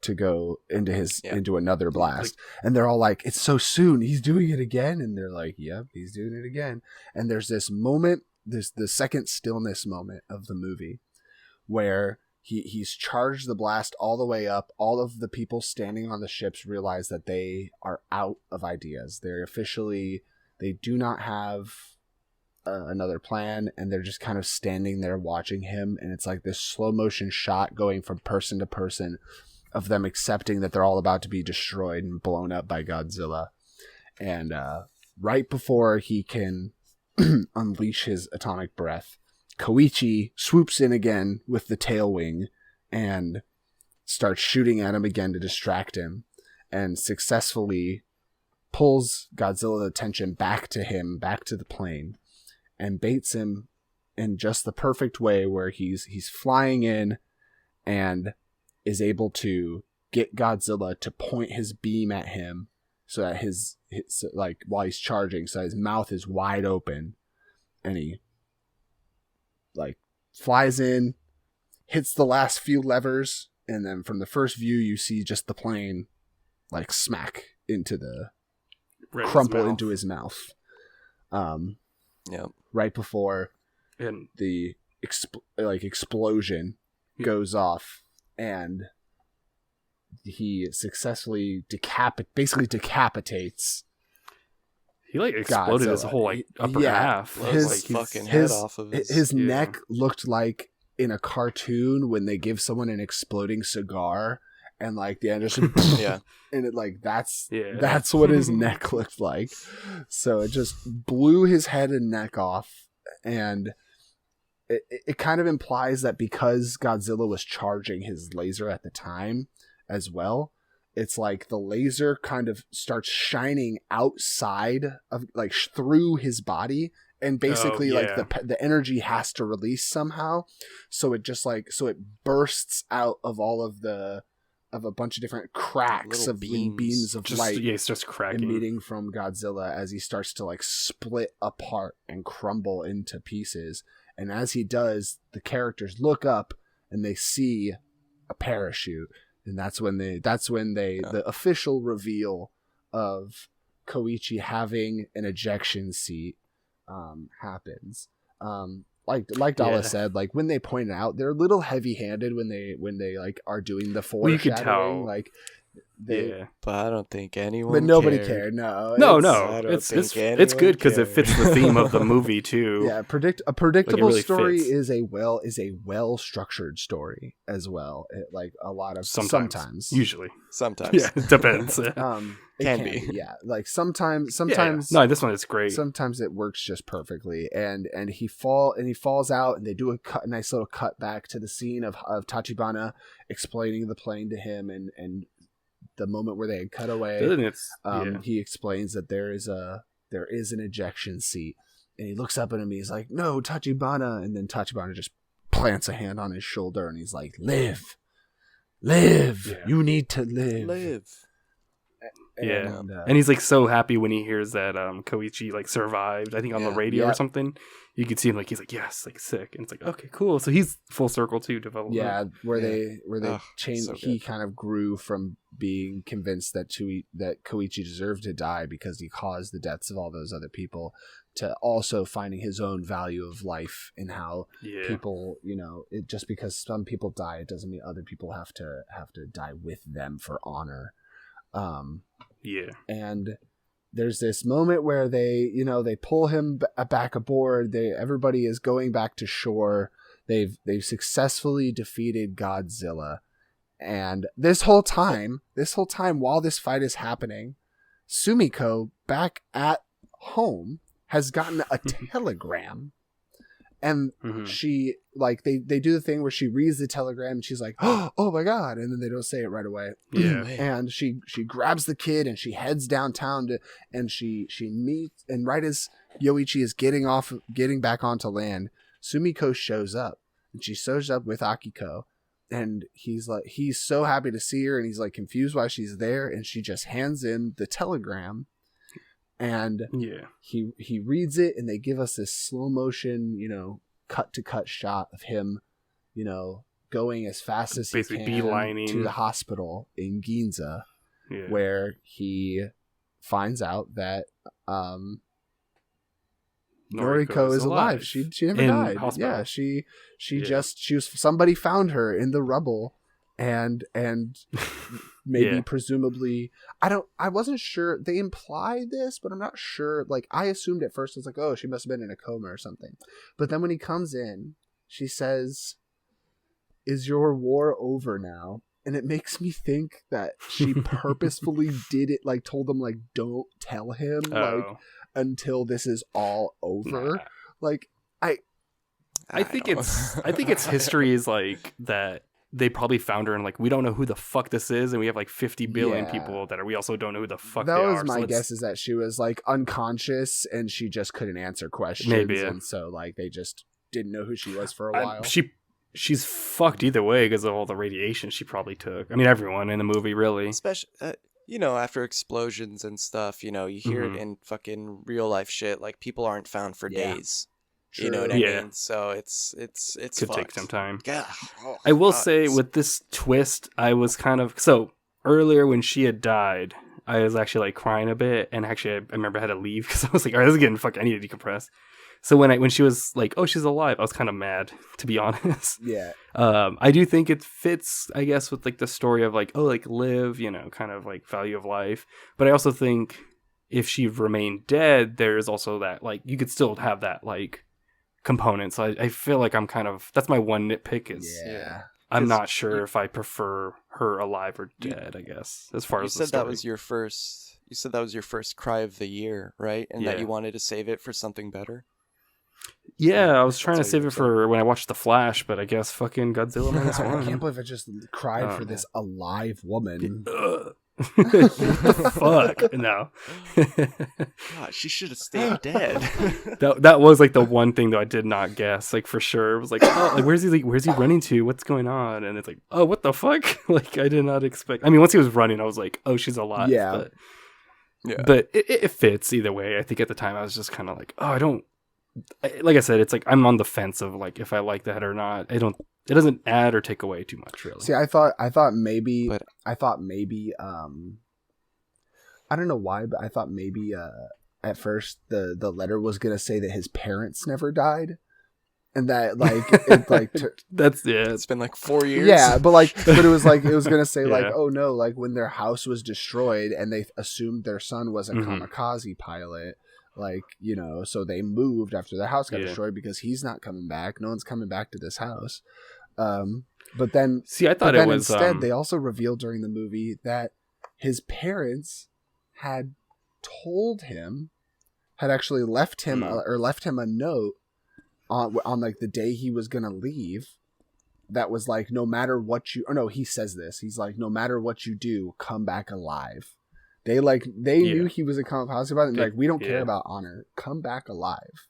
to go into another blast. And they're all like, it's so soon, he's doing it again. And they're like, yep, he's doing it again. And there's this moment, the second stillness moment of the movie where he's charged the blast all the way up. All of the people standing on the ships realize that they are out of ideas. They do not have another plan, and they're just kind of standing there watching him, and it's like this slow motion shot going from person to person of them accepting that they're all about to be destroyed and blown up by Godzilla. And right before he can unleash his atomic breath, Koichi swoops in again with the tail wing and starts shooting at him again to distract him, and successfully pulls Godzilla's attention back to the plane, and baits him in just the perfect way where he's flying in and is able to get Godzilla to point his beam at him so that his like while he's charging, so his mouth is wide open, and he like flies in, hits the last few levers, and then from the first view you see just the plane like smack into the crumple into his mouth. Right before the explosion goes off, and he successfully decapitates. He like exploded his whole like upper half. His fucking head off of his neck looked like in a cartoon when they give someone an exploding cigar, and like the end just and it like that's what his neck looked like. So it just blew his head and neck off, and it kind of implies that because Godzilla was charging his laser at the time as well, it's like the laser kind of starts shining outside of like through his body, and basically like the energy has to release somehow, so it just like it bursts out of all of the of a bunch of different cracks Little of beams. beams of light. Yeah, it's just cracking. Emitting from Godzilla as he starts to like split apart and crumble into pieces. And as he does, the characters look up and they see a parachute. And that's when the official reveal of Koichi having an ejection seat happens. Like Dala said, like when they point it out, they're a little heavy-handed when they like are doing the foreshadowing. Well, you could tell. Like But I don't think anyone. but nobody cared. cared. No, It's good because it fits the theme of the movie too. Yeah, a predictable really story fits. is a well structured story as well. Like a lot of sometimes. Usually, Sometimes. yeah, it depends. It Can be. yeah. Like sometimes No, this one is great. Sometimes it works just perfectly, and he falls out, and they do a nice little cut back to the scene of Tachibana explaining the plane to him, and the moment where they had cut away. He explains that there is an ejection seat, and he looks up at him. He's like, "No, Tachibana," and then Tachibana just plants a hand on his shoulder, and he's like, "Live, Yeah. you need to live." And he's like so happy when he hears that Koichi like survived, I think on the radio or something. You could see him like he's like, yes, like sick, and it's like, okay, cool. So he's full circle too, development. Yeah, where they changed. So he good. kind of grew from being convinced that Koichi deserved to die because he caused the deaths of all those other people, to also finding his own value of life and how people, just because some people die, it doesn't mean other people have to die with them for honor. And there's this moment where they pull him back aboard. Everybody is going back to shore. They've successfully defeated Godzilla. And this whole time while this fight is happening, Sumiko back at home has gotten a telegram. And she, like, they do the thing where she reads the telegram and she's like, oh my God. And then they don't say it right away. Yeah. And she grabs the kid and she heads downtown and she meets, and right as Yoichi is getting back onto land, Sumiko shows up, and she shows up with Akiko, and he's so happy to see her, and he's like confused why she's there. And she just hands him the telegram. And he reads it, and they give us this slow motion, cut to cut shot of him, going as fast as he can beelining to the hospital in Ginza, where he finds out that Noriko is alive. She never died. Hospital. Yeah, she was somebody found her in the rubble, and maybe presumably I wasn't sure. They implied this, but I'm not sure. Like, I assumed at first, it's like, oh, she must have been in a coma or something. But then when he comes in, she says, "Is your war over now?" And it makes me think that she purposefully did it, like told them, like, don't tell him, like, until this is all over. Nah. Like, I think its history is like that. They probably found her and like, we don't know who the fuck this is, and we have like 50 billion people that we also don't know who the fuck they are. That was my guess, is that she was like unconscious and she just couldn't answer questions. Maybe, yeah. And so like they just didn't know who she was for a while. She's fucked either way because of all the radiation she probably took. I mean, everyone in the movie, really. Especially, after explosions and stuff, you hear it in fucking real life shit. Like, people aren't found for days. True. You know what I mean? So it's could fucked. take some time. Yeah. I will say with this twist, I was kind of earlier when she had died, I was actually like crying a bit, and actually I remember I had to leave because I was like, all right, this is getting fucked. I need to decompress. So when she was like, oh, she's alive, I was kind of mad, to be honest. Yeah. I do think it fits, I guess, with like the story of like, oh, like live, kind of like value of life. But I also think if she remained dead, there's also that like you could still have that like component. So I feel like I'm kind of, that's my one nitpick is I'm not sure if I prefer her alive or dead, I guess, as far as the story. That was your first, you said that was your first cry of the year, right? And that you wanted to save it for something better? Yeah, I was trying to save it for when I watched The Flash, but I guess fucking Godzilla Minus One. I can't believe I just cried for this alive woman. What the fuck? No. God, she should have stayed dead. That was like the one thing that I did not guess, like for sure. It was like, oh, like where's he running to? What's going on? And it's like, oh, what the fuck? Like I did not expect. I mean, once he was running, I was like, oh, she's alive. Yeah. But it fits either way. I think at the time I was just kind of like, oh, like I said, it's like I'm on the fence of like if I like that or not. It doesn't add or take away too much, really. See, I thought maybe, I don't know why, but I thought maybe at first the letter was gonna say that his parents never died, and that like it like it's been like 4 years. Yeah, but it was like it was gonna say like, Yeah. oh no, like when their house was destroyed and they assumed their son was a Mhm. kamikaze pilot. Like, you know, so they moved after their house got Yeah. destroyed because he's not coming back. No one's coming back to this house. But then, See, I thought it was instead they also revealed during the movie that his parents had actually left him or left him a note on like the day he was gonna leave. That was like, no matter what you, or no, he says this. He's like, no matter what you do, come back alive. They knew he was a kamikaze pilot, and like, we don't care about honor. Come back alive.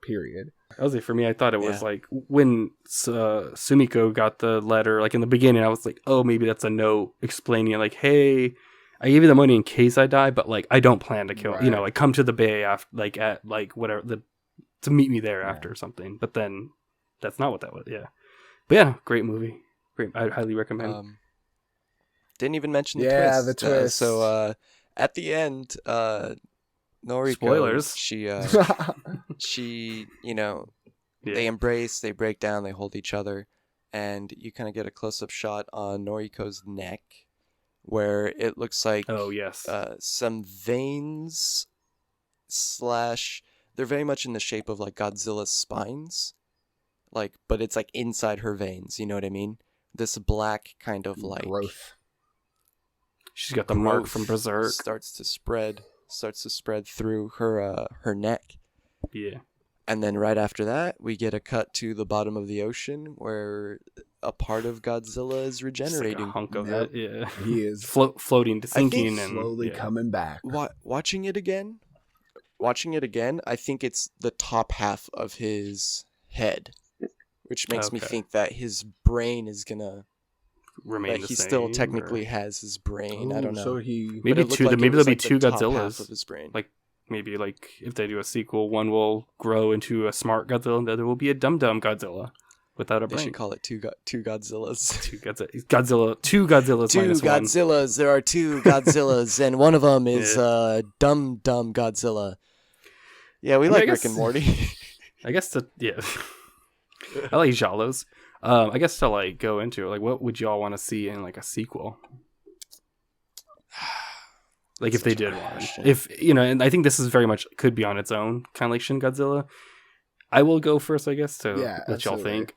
Period. I was like, for me, I thought it was like when Sumiko got the letter, like in the beginning, I was like, oh, maybe that's a note explaining like, hey, I gave you the money in case I die, but like I don't plan to kill. Right. You know, like come to the bay after, like at like whatever to meet me there after or something. But then that's not what that was. Yeah, but yeah, great movie. Great, I highly recommend. Didn't even mention the twist. Yeah, the twist. So at the end, Noriko, Spoilers. she, you know, Yeah. they embrace, they break down, they hold each other, and you kind of get a close-up shot on Noriko's neck, where it looks like Oh yes. some veins they're very much in the shape of like Godzilla's spines, like, but it's like inside her veins. You know what I mean? This black kind of like growth. She's got the mark growth from Berserk. starts to spread through her neck. Yeah. And then right after that, we get a cut to the bottom of the ocean where a part of Godzilla is Just regenerating. like a hunk of Yep. it. Yeah. He is Floating to sinking and slowly coming back. Watching it again, I think it's the top half of his head, which makes me Okay. think that his brain is gonna. remain That the he same. still technically or has his brain. I don't know. So he But maybe it looked two. like it Maybe was there'll be like the two top half Godzillas. of his brain. Like maybe like if they do a sequel, one will grow into a smart Godzilla, and the other will be a dumb Godzilla without a They brain. should call it two Godzillas. Two Godzillas Two minus one. Godzillas. There are two Godzillas, and one of them is dumb Godzilla. Yeah, we I mean, like I Rick guess- and Morty. I guess I like Jalos. I guess to like go into it, like what would y'all want to see in like a sequel? Like if they Such a did hard one, question. if you know, and I think this is very much could be on its own, kind of like Shin Godzilla. I will go first, I guess, to Yeah, let y'all absolutely. think.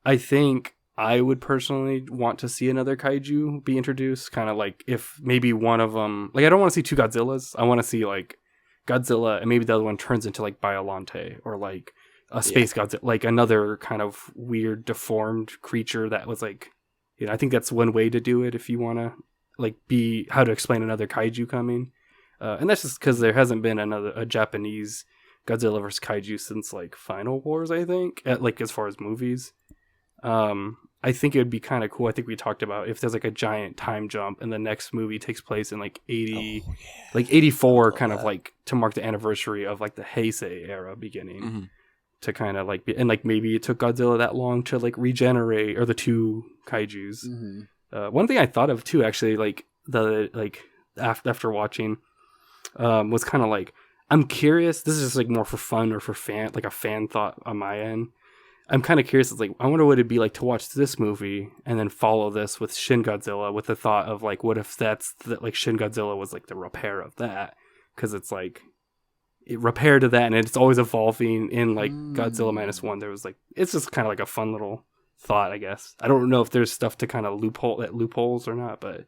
I think I would personally want to see another kaiju be introduced, kind of like if maybe one of them, like I don't want to see two Godzillas. I want to see like Godzilla, and maybe the other one turns into like Biollante or like a space Godzilla, like another kind of weird deformed creature that was like, you know, I think that's one way to do it if you want to like be how to explain another kaiju coming, and that's just because there hasn't been a Japanese Godzilla vs kaiju since like Final Wars, I think, like as far as movies. I think it would be kind of cool. I think we talked about if there's like a giant time jump and the next movie takes place in like 84, kind of like to mark the anniversary of like the Heisei era beginning. Mhm. To kind of like be, and like maybe it took Godzilla that long to like regenerate, or the two kaijus. Mm-hmm. One thing I thought of too, actually, like after watching, was kind of like, I'm curious. This is just like more for fun or for like a fan thought on my end. I'm kind of curious. It's like, I wonder what it'd be like to watch this movie and then follow this with Shin Godzilla, with the thought of like, what if like Shin Godzilla was like the repair of that? Because it's like it repaired to that, and it's always evolving. In like Godzilla Minus One, there was like, it's just kind of like a fun little thought, I guess. I don't know if there's stuff to kind of loopholes or not, but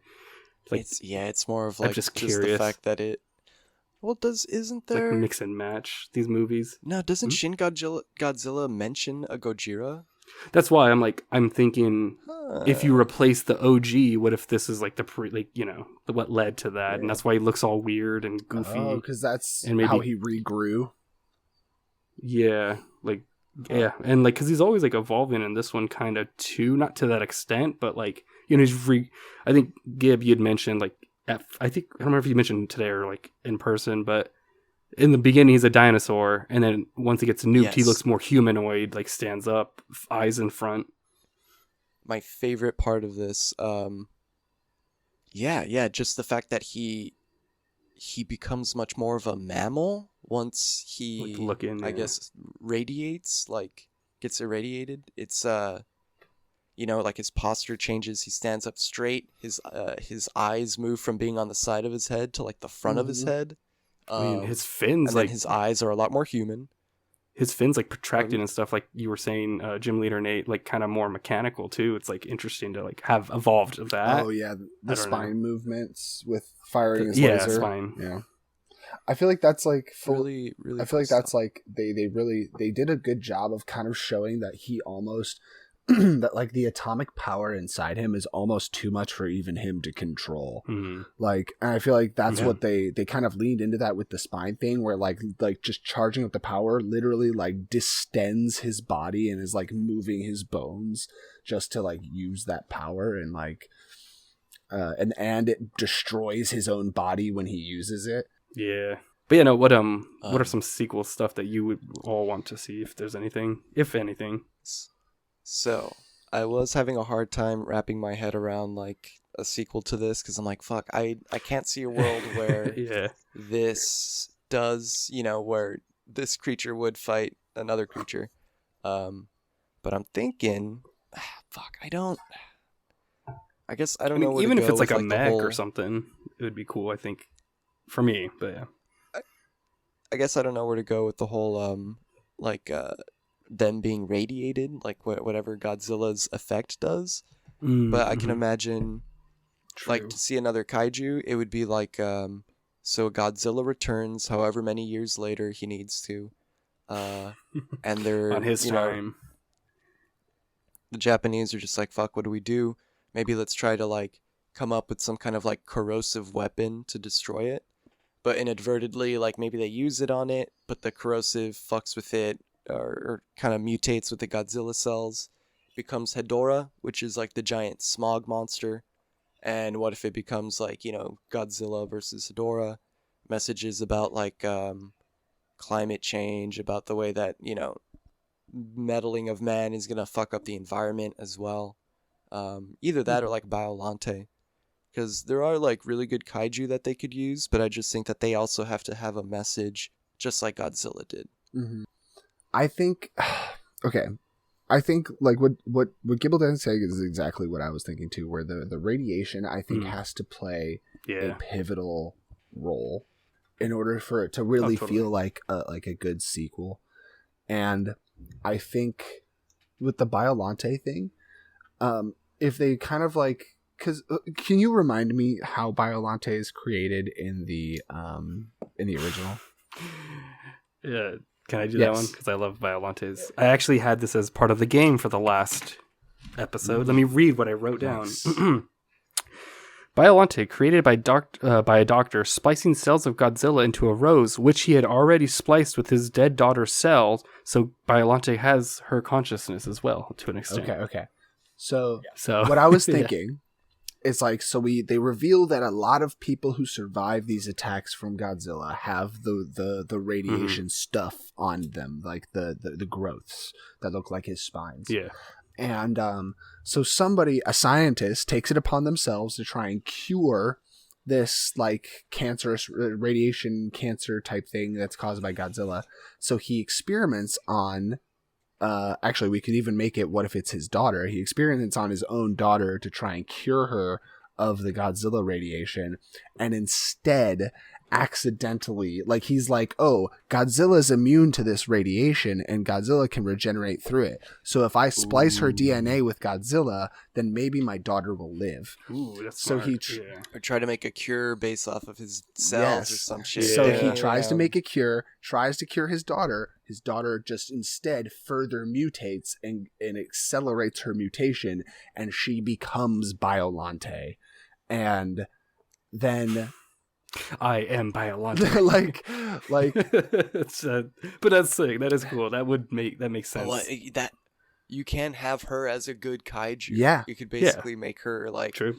like, it's more of I'm like just the curious. fact that it. Well, isn't it's there? like mix and match these movies. No, doesn't Shin Godzilla mention a Gojira? That's why I'm thinking, if you Huh. replace the OG, what if this is like what led to that, and Yeah. that's why he looks all weird and goofy, Oh, because that's and maybe how he regrew. yeah, yeah, and because he's always evolving in this one kind of too, not to that extent, but I think Gib, you'd mentioned I think I don't remember if you mentioned today or in person, but in the beginning he's a dinosaur, and then once he gets nuked, he Yes. looks more humanoid, stands up, eyes in front. My favorite part of this, yeah, just the fact that he becomes much more of a mammal once he, Looking, I yeah. guess, radiates, gets irradiated. It's his posture changes. He stands up straight. His eyes move from being on the side of his head to the front of his Mhm. head. I mean, his fins And then his eyes are a lot more human. his fins protracted Pardon? and stuff, like you were saying, Gymleadernate, kind of more mechanical too. It's interesting to have evolved of that. Oh yeah, I the don't spine movements with firing his Yeah, laser. spine. Yeah, I feel like that's full. Really, really. I feel like cool that's stuff. they did a good job of kind of showing that he almost that the atomic power inside him is almost too much for even him to control. Mhm. And I feel like that's Yeah. what they kind of leaned into that with the spine thing, where just charging up the power literally distends his body and is moving his bones just to use that power, and and it destroys his own body when he uses it. Yeah, but what are some sequel stuff that you would all want to see, if there's anything, if anything? So, I was having a hard time wrapping my head around a sequel to this because I'm like, fuck, I can't see a world where Yeah, this does, where this creature would fight another creature. But I'm thinking, fuck, I guess I don't know where even to if go it's with, a the mech whole, or something, it would be cool, I think, for me. But yeah, I guess I don't know where to go with the whole them being radiated, whatever Godzilla's effect does. But I can imagine, True. to see another kaiju, it would be so Godzilla returns however many years later he needs to, and they're on his time. The Japanese are just like, fuck, what do we do? Maybe let's try to come up with some kind of corrosive weapon to destroy it. But inadvertently, maybe they use it on it, but the corrosive fucks with it, or kind of mutates with the Godzilla cells, becomes Hedorah, which is the giant smog monster. And what if it becomes Godzilla versus Hedorah? Messages about climate change, about the way that meddling of man is gonna fuck up the environment as well. Either that or Biolante, because there are really good kaiju that they could use, but I just think that they also have to have a message, just like Godzilla did. Mm-hmm. I think, okay, I think what Gibbledang saying is exactly what I was thinking too, where the radiation I think has to play a pivotal role in order for it to really feel like a good sequel. And I think with the Biolante thing, if they kind of because can you remind me how Biolante is created in the original? Yeah. Can I do that one? Because I love Biolantes. I actually had this as part of the game for the last episode. Let me read what I wrote down. Biolante, created by a doctor, splicing cells of Godzilla into a rose, which he had already spliced with his dead daughter's cells, so Biolante has her consciousness as well, to an extent. Okay. So So what I was thinking is they reveal that a lot of people who survive these attacks from Godzilla have the radiation stuff on them, the growths that look like his spines. Yeah. And so a scientist, takes it upon themselves to try and cure this cancerous radiation cancer type thing that's caused by Godzilla. So he experiments on actually, we could even make it, what if it's his daughter? He experiments on his own daughter to try and cure her of the Godzilla radiation, and instead accidentally, he's oh, Godzilla's immune to this radiation and Godzilla can regenerate through it. So if I splice her DNA with Godzilla, then maybe my daughter will live. Ooh, that's So smart. he yeah. Or try to make a cure based off of his cells or Yes. some shit. So Yeah. he tries to make a cure, tries to cure his daughter. His daughter just instead further mutates and accelerates her mutation, and she becomes Biolante. And then I am Biolante. like It's, but that's sick. That is cool. That makes sense. Well, that you can have her as a good kaiju. Yeah. You could basically make her like True.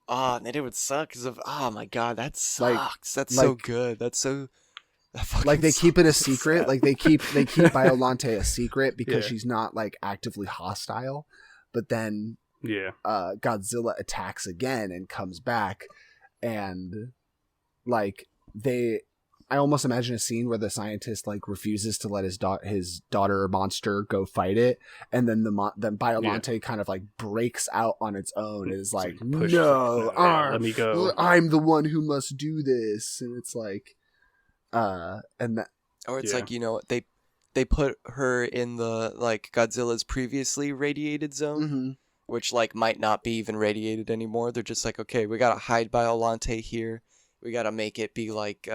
and it would suck because of my god, that Like- sucks. That's so like- good. That's so that fucking like they keep it a sucks. secret. Like they keep Biolante a secret because Yeah. she's not like actively hostile. But then Yeah. Godzilla attacks again and comes back, and like I almost imagine a scene where the scientist like refuses to let his daughter monster go fight it, and then then Biolante kind of like breaks out on its own and is like, Push no, let me go. I'm the one who must do this, and it's like, and that. Or it's Yeah. like, they put her in the like Godzilla's previously radiated zone, Mm-hmm. which like might not be even radiated anymore. They're just like, okay, we gotta hide Biolante here. We gotta make it be like,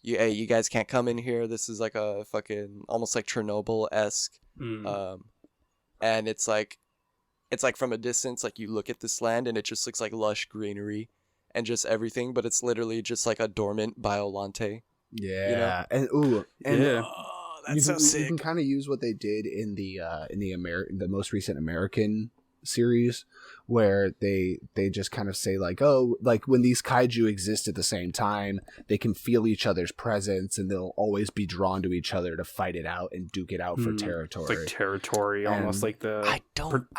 you guys can't come in here. This is like a fucking almost like Chernobyl-esque. Mm. And it's like from a distance, like you look at this land and it just looks like lush greenery and just everything, but it's literally just like a dormant Biolante. Yeah, and Yeah. Oh, you that's so can, sick. You can kind of use what they did in the most recent American series, where they just kind of say like, oh, like when these kaiju exist at the same time, they can feel each other's presence and they'll always be drawn to each other to fight it out and duke it out for territory. It's like territory, almost And like the. I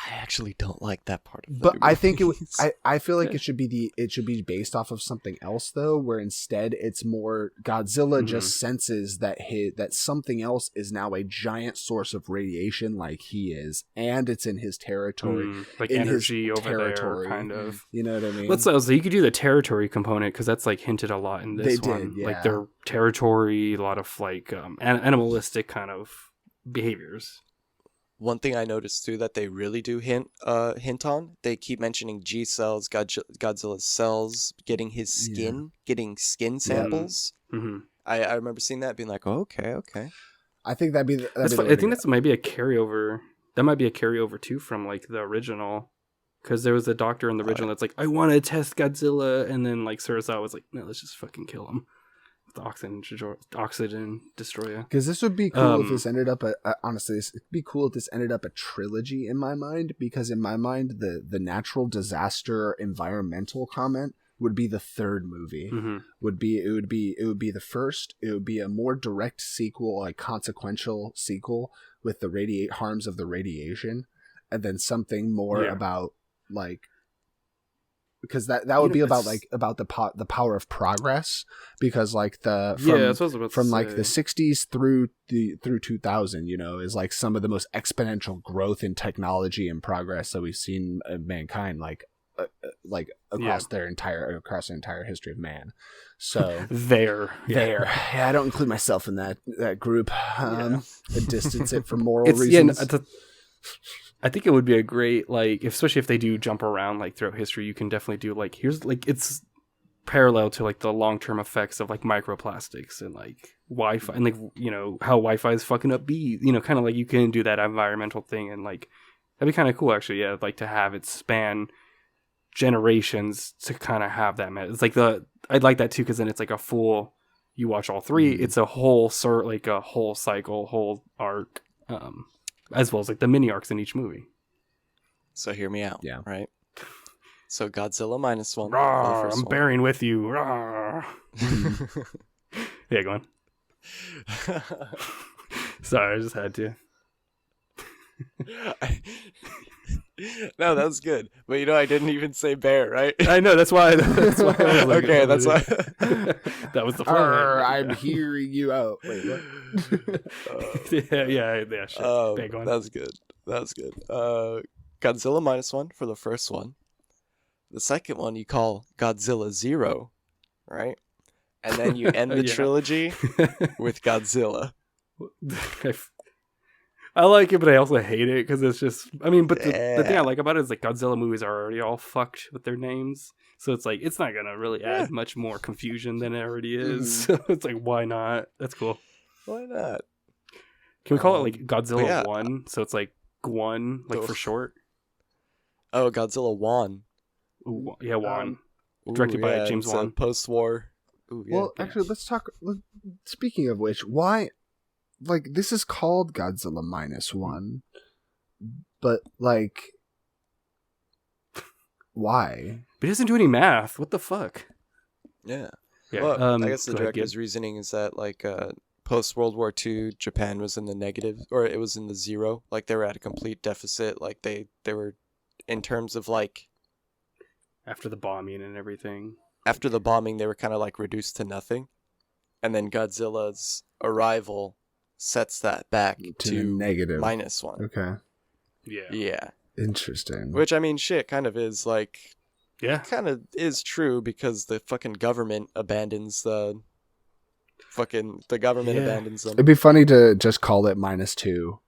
actually don't like that part of the But I think movies. I feel like it should be based off of something else though, where instead it's more Godzilla just senses that that something else is now a giant source of radiation like he is, and it's in his territory. like in his energy over territory. there, kind of. You know what I mean? Let's say you could do the territory component because that's like hinted a lot in this They one. did, yeah. Like their territory, a lot of like animalistic kind of behaviors. One thing I noticed too that they really do hint on, they keep mentioning G cells, Godzilla's cells, getting his skin, getting skin samples. Mm-hmm. I remember seeing that, being like, oh, okay. I think that'd be the I way to think go. that's might be a carryover. That might be a carryover too from like the original, because there was a doctor in the original that's like, I want to test Godzilla, and then like Surasawa was like, no, let's just fucking kill him with the oxygen destroyer. Because this would be cool if this ended up honestly, it'd be cool if this ended up a trilogy in my mind. Because in my mind, the natural disaster environmental comment would be the third movie. Mm-hmm. It would be the first. It would be a more direct sequel, like consequential sequel with the harms of the radiation, and then something more about like. Because that would be about the power of progress, because like that's what I was about to from like say. the 60s through 2000, is like some of the most exponential growth in technology and progress that we've seen in mankind, like across the entire history of man. So yeah, I don't include myself in that group. I distance it for moral reasons. I think it would be a great, like, especially if they do jump around like throughout history, you can definitely do like, here's like, it's parallel to like the long-term effects of like microplastics and like Wi-Fi and like, how Wi-Fi is fucking up bees, kind of like you can do that environmental thing, and like that'd be kind of cool actually. Yeah, like to have it span generations to kind of have that. It's like I'd like that too, because then it's like a full. You watch all three, it's a whole like a whole cycle, whole arc. As well as like the mini arcs in each movie. So hear me out. Yeah. Right. So Godzilla Minus One. Rawr, I'm bearing with you. Rawr. Yeah, go on. Sorry, I just had to. No, that was good. But I didn't even say bear, right? I know, that's why I was like, okay, that's why. That was the plan. I'm hearing you out. Wait, what? yeah, shit. Yeah, go on. That was good. Godzilla Minus One for the first one. The second one you call Godzilla Zero, right? And then you end the trilogy with Godzilla. I like it, but I also hate it because it's just. I mean, but the thing I Yeah. like about it is like Godzilla movies are already all fucked with their names, so it's like it's not gonna really add much more confusion than it already is. So it's like, why not? That's cool. Why not? Can we call it like but Godzilla yeah. 1? So it's like Gwon, like for Oof. short. Oh, Godzilla One. Ooh, yeah, Wan. Ooh, Directed by James it's a Wan. post-war. Ooh, yeah. Well, actually, let's talk. Speaking of which, why? Like, this is called Godzilla Minus One, but like, why? But he doesn't do any math. What the fuck? Yeah. Yeah. Well, I guess the go ahead, director's reasoning is that like post World War II, Japan was in the negative, or it was in the zero. Like they were at a complete deficit. Like they were, in terms of like After the bombing and everything. after the bombing, they were kind of like reduced to nothing, and then Godzilla's arrival sets that back To the negative. -1. Okay, Yeah. Yeah. interesting. Which I mean, shit, kind of is like. Yeah. Kind of is true because the fucking government abandons the government Yeah. abandons them. It'd be funny to just call it -2,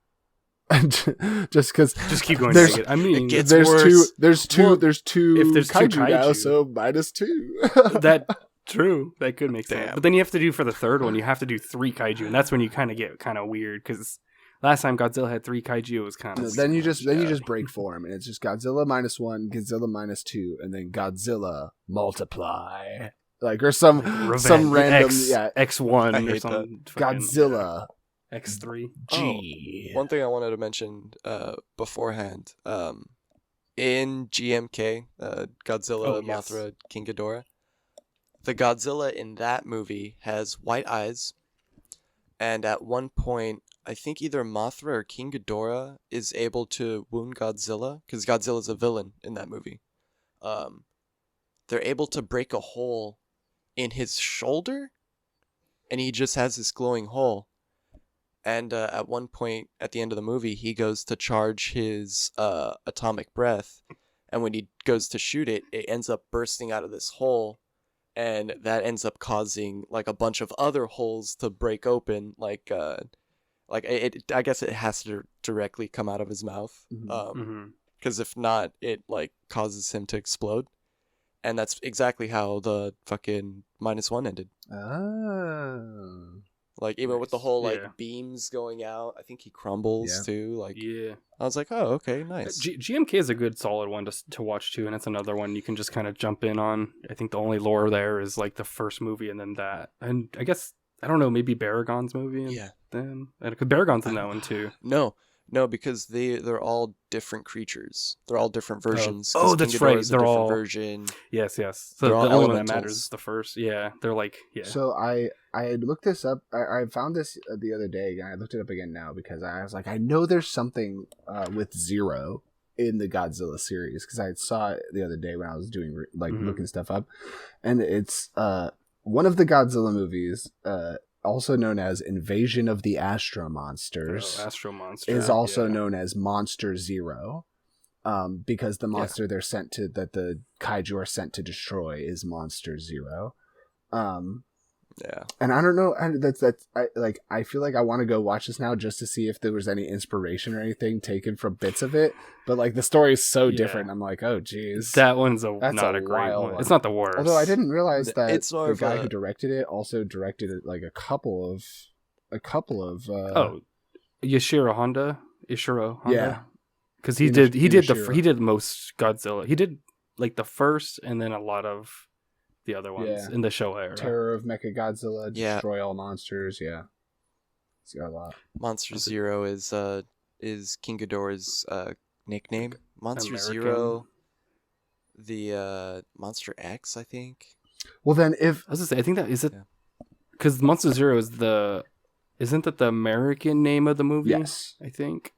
just because. Just keep going There's- negative. I mean, it gets There's worse. two. There's two. Well, there's two. if there's two kaiju now, kaiju- so -2. that true. That could make sense. Damn. But then you have to do for the third one, you have to do 3 kaiju, and that's when you kind of get kind of weird because last time Godzilla had 3 kaiju, it was kind No, of then you just break form, and it's just Godzilla -1, Godzilla -2, and then Godzilla multiply, like or some random X1 I or hate something. Godzilla X3. G. One thing I wanted to mention beforehand, in GMK, Godzilla, Oh, yes. Mothra, King Ghidorah, the Godzilla in that movie has white eyes, and at one point, I think either Mothra or King Ghidorah is able to wound Godzilla, because Godzilla's a villain in that movie. They're able to break a hole in his shoulder, and he just has this glowing hole. And at one point at the end of the movie, he goes to charge his atomic breath, and when he goes to shoot it, it ends up bursting out of this hole, and that ends up causing like a bunch of other holes to break open, like it. I guess it has to directly come out of his mouth, Mhm. because if not, it like causes him to explode, and that's exactly how the fucking -1 ended. Oh. Like even with the whole like Yeah. beams going out, I think he crumbles Yeah. too. Like Yeah. I was like, oh okay, nice. GMK is a good solid one to watch too, and it's another one you can just kind of jump in on. I think the only lore there is like the first movie and then that. And I guess, I don't know, maybe Baragon's movie and Yeah. then. And Baragon's in that one too. No, because they're all different creatures. They're all different versions. Oh, 'cause that's King right, Ghidorah's a they're different all- version. Yes. So They're the all only one that elementals. matters is the first. Yeah. They're like, yeah. So I had looked this up. I found this the other day, and I looked it up again now because I was like, I know there's something with Zero in the Godzilla series because I saw it the other day when I was doing Mhm. looking stuff up, and it's one of the Godzilla movies, also known as Invasion of the Astro Monsters, Astro Monster. is also yeah. known as Monster Zero. Because the monster they're sent to, that the kaiju are sent to destroy, is Monster Zero. Yeah. And I don't know, and I feel like I want to go watch this now just to see if there was any inspiration or anything taken from bits of it. But like the story is so Yeah. different. I'm like, oh geez. That one's That's not a a great wild one. one. It's not the worst. Although I didn't realize that It's more the of guy a- who directed it also directed like a couple of Ishiro Honda. Yeah. Because he Inashiro. did most Godzilla. He did like the first and then a lot of the other ones Yeah. in the Showa era. Terror of Mechagodzilla, Yeah. Destroy All Monsters. Yeah, it's got a lot. Monster Zero is King Ghidorah's nickname. Monster American. Zero, the Monster X, I think. Well, then if I was gonna say, I think that is it, Yeah. because Monster Zero is isn't that the American name of the movie? yes, I think.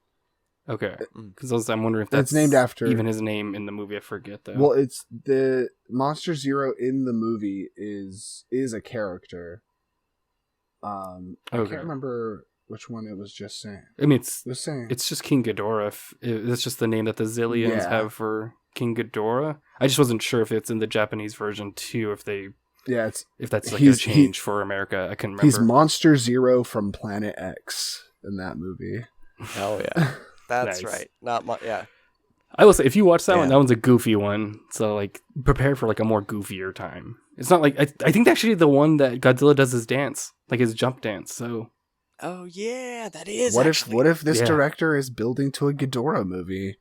Okay, Mm. because I'm wondering if That's that's named after- even his name in the movie. I forget though. well, it's the Monster Zero in the movie is a character. I Okay. can't remember which one it was just saying. I mean, It was saying it's just King Ghidorah. That's just the name that the Zillions Yeah. have for King Ghidorah. I just wasn't sure if it's in the Japanese version too. If that's like a He's- change for America. I couldn't remember. he's Monster Zero from Planet X in that movie. Hell yeah. That's Nice. right. Not my, yeah. I will say, if you watch that one, Yeah. that one's a goofy one. So, like, prepare for, like, a more goofier time. It's not like... I think actually the one that Godzilla does his dance. Like, his jump dance, so... Oh yeah, that is What actually. if this Yeah. director is building to a Ghidorah movie,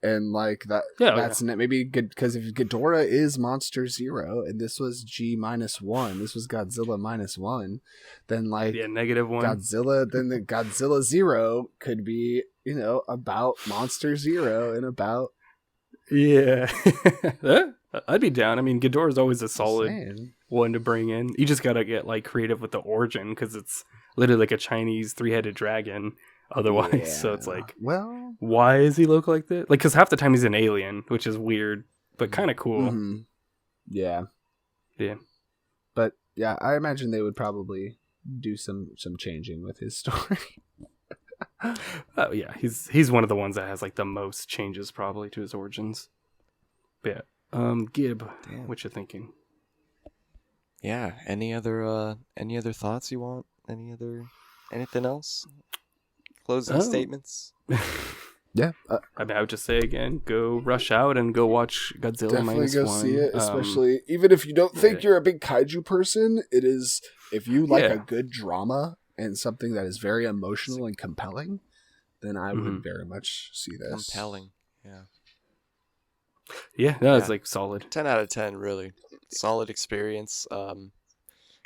and like that? Yeah, that's maybe good because if Ghidorah is Monster Zero and this was G-1, this was Godzilla -1, then like Yeah, -1. Godzilla, then the Godzilla Zero could be about Monster Zero and about. Yeah. I'd be down. I mean, Ghidorah's always a solid Saying. one to bring in. You just gotta get, like, creative with the origin, because it's literally like a Chinese 3-headed dragon otherwise. So it's like, well, why does he look like that? Like, because half the time he's an alien, which is weird, but kind of cool. mhm. Yeah. Yeah. But yeah, I imagine they would probably do some changing with his story. Oh yeah, he's one of the ones that has, like, the most changes probably to his origins. But yeah. Gib, Damn. what you thinking? Yeah. Any other thoughts you want? Anything else? Closing statements? Yeah, I mean, I would just say again, go rush out and go watch Godzilla definitely -1. go see it. Especially even if you don't think you're a big kaiju person, it is. If you like a good drama and something that is very emotional and compelling, then I would very much see this. Compelling. Yeah. Yeah, no, it's Yeah. like solid. 10 out of 10, really. Solid experience.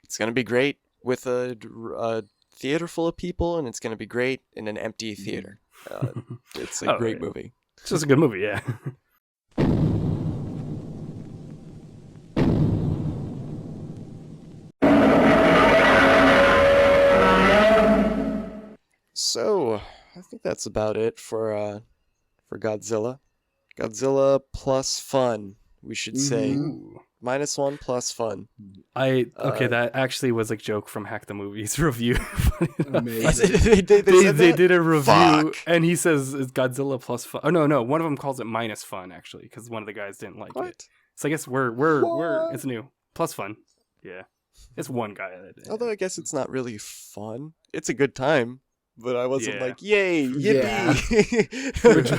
It's going to be great with a theater full of people, and it's going to be great in an empty theater. It's a great movie. It's just a good movie, yeah. So, I think that's about it for Godzilla. Godzilla plus fun, we should say. Ooh. -1 plus fun. That actually was a joke from Hack the Movies review. Amazing. They did a review, Fuck. and he says it's Godzilla plus fun. Oh no, one of them calls it minus fun actually, because one of the guys didn't like What? it. So I guess we're it's new plus fun. Yeah, it's one guy. Although I guess it's not really fun. It's a good time, but I wasn't Yeah. like, yay, yippee. Which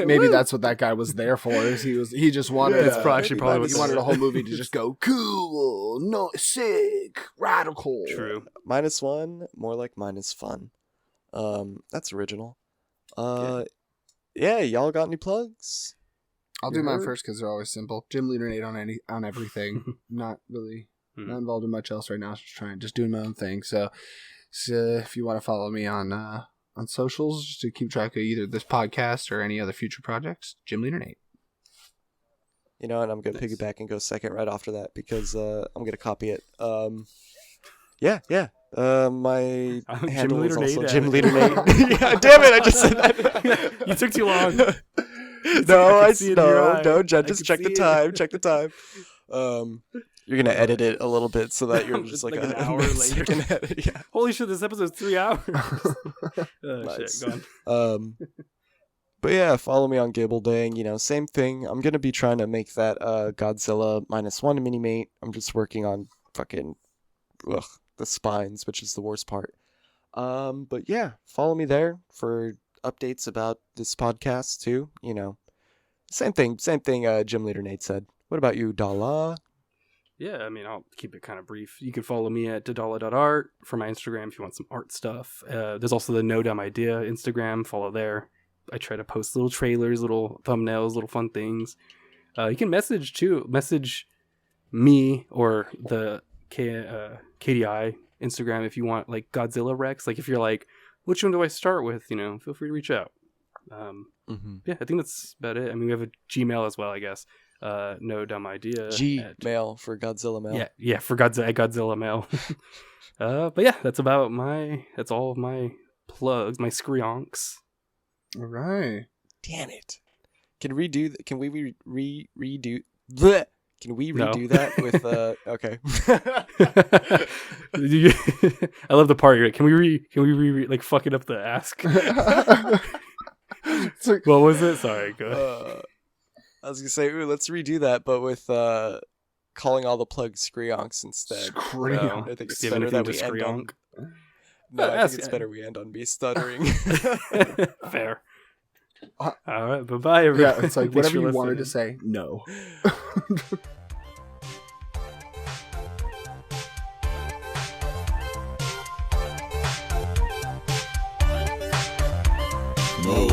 maybe that's what that guy was there for. Is he just wanted That's actually probably what he it wanted is. the whole movie to just go cool, no sick, radical. True. -1, more like minus fun. That's original. Yeah, y'all got any plugs? I'll do mine first because they're always simple. Gymleadernate on everything. Not really not involved in much else right now. Just doing my own thing. So if you want to follow me on socials just to keep track of either this podcast or any other future projects, Gymleadernate. You know, and I'm gonna piggyback and go second right after that because I'm gonna copy it. My handle is also Gymleadernate. Yeah, damn it! I just said that. You took too long. Judges, check the time. Check the time. You're gonna edit it a little bit so that you're just like Like an a hour minute later. second edit. Yeah. Holy shit! This episode's 3 hours. Nice. Shit, go on. But yeah, follow me on Gibbledang. You know, same thing. I'm gonna be trying to make that Godzilla -1 mini-mate. I'm just working on fucking the spines, which is the worst part. But yeah, follow me there for updates about this podcast too. You know, same thing. Gymleadernate said. What about you, Dala? Yeah, I mean, I'll keep it kind of brief. You can follow me at Dala.art for my Instagram if you want some art stuff. There's also the No Dumb Idea Instagram. Follow there. I try to post little trailers, little thumbnails, little fun things. You can message me or the KDI Instagram if you want, like, Godzilla Rex. Like, if you're like, which one do I start with? You know, feel free to reach out. Yeah, I think that's about it. I mean, we have a Gmail as well, I guess. No Dumb Idea. Mail for Godzilla Mail. Yeah, for Godzilla Mail. But yeah, that's all of my plugs, my screonks. All right. Damn it! Can we redo bleh. Can we redo that with okay? I love the part you're like, can we like fucking up the ask? What was it? Sorry, go ahead. I was gonna say, let's redo that, but with calling all the plugs Screonks instead. Screonk. I think it's Do you have better anything that to we end on. screonk? No, I Ask- think it's better we end on me stuttering. Fair. All right, bye-bye, everyone. Yeah, it's like Thanks whatever for you wanted to listening. say. No. No,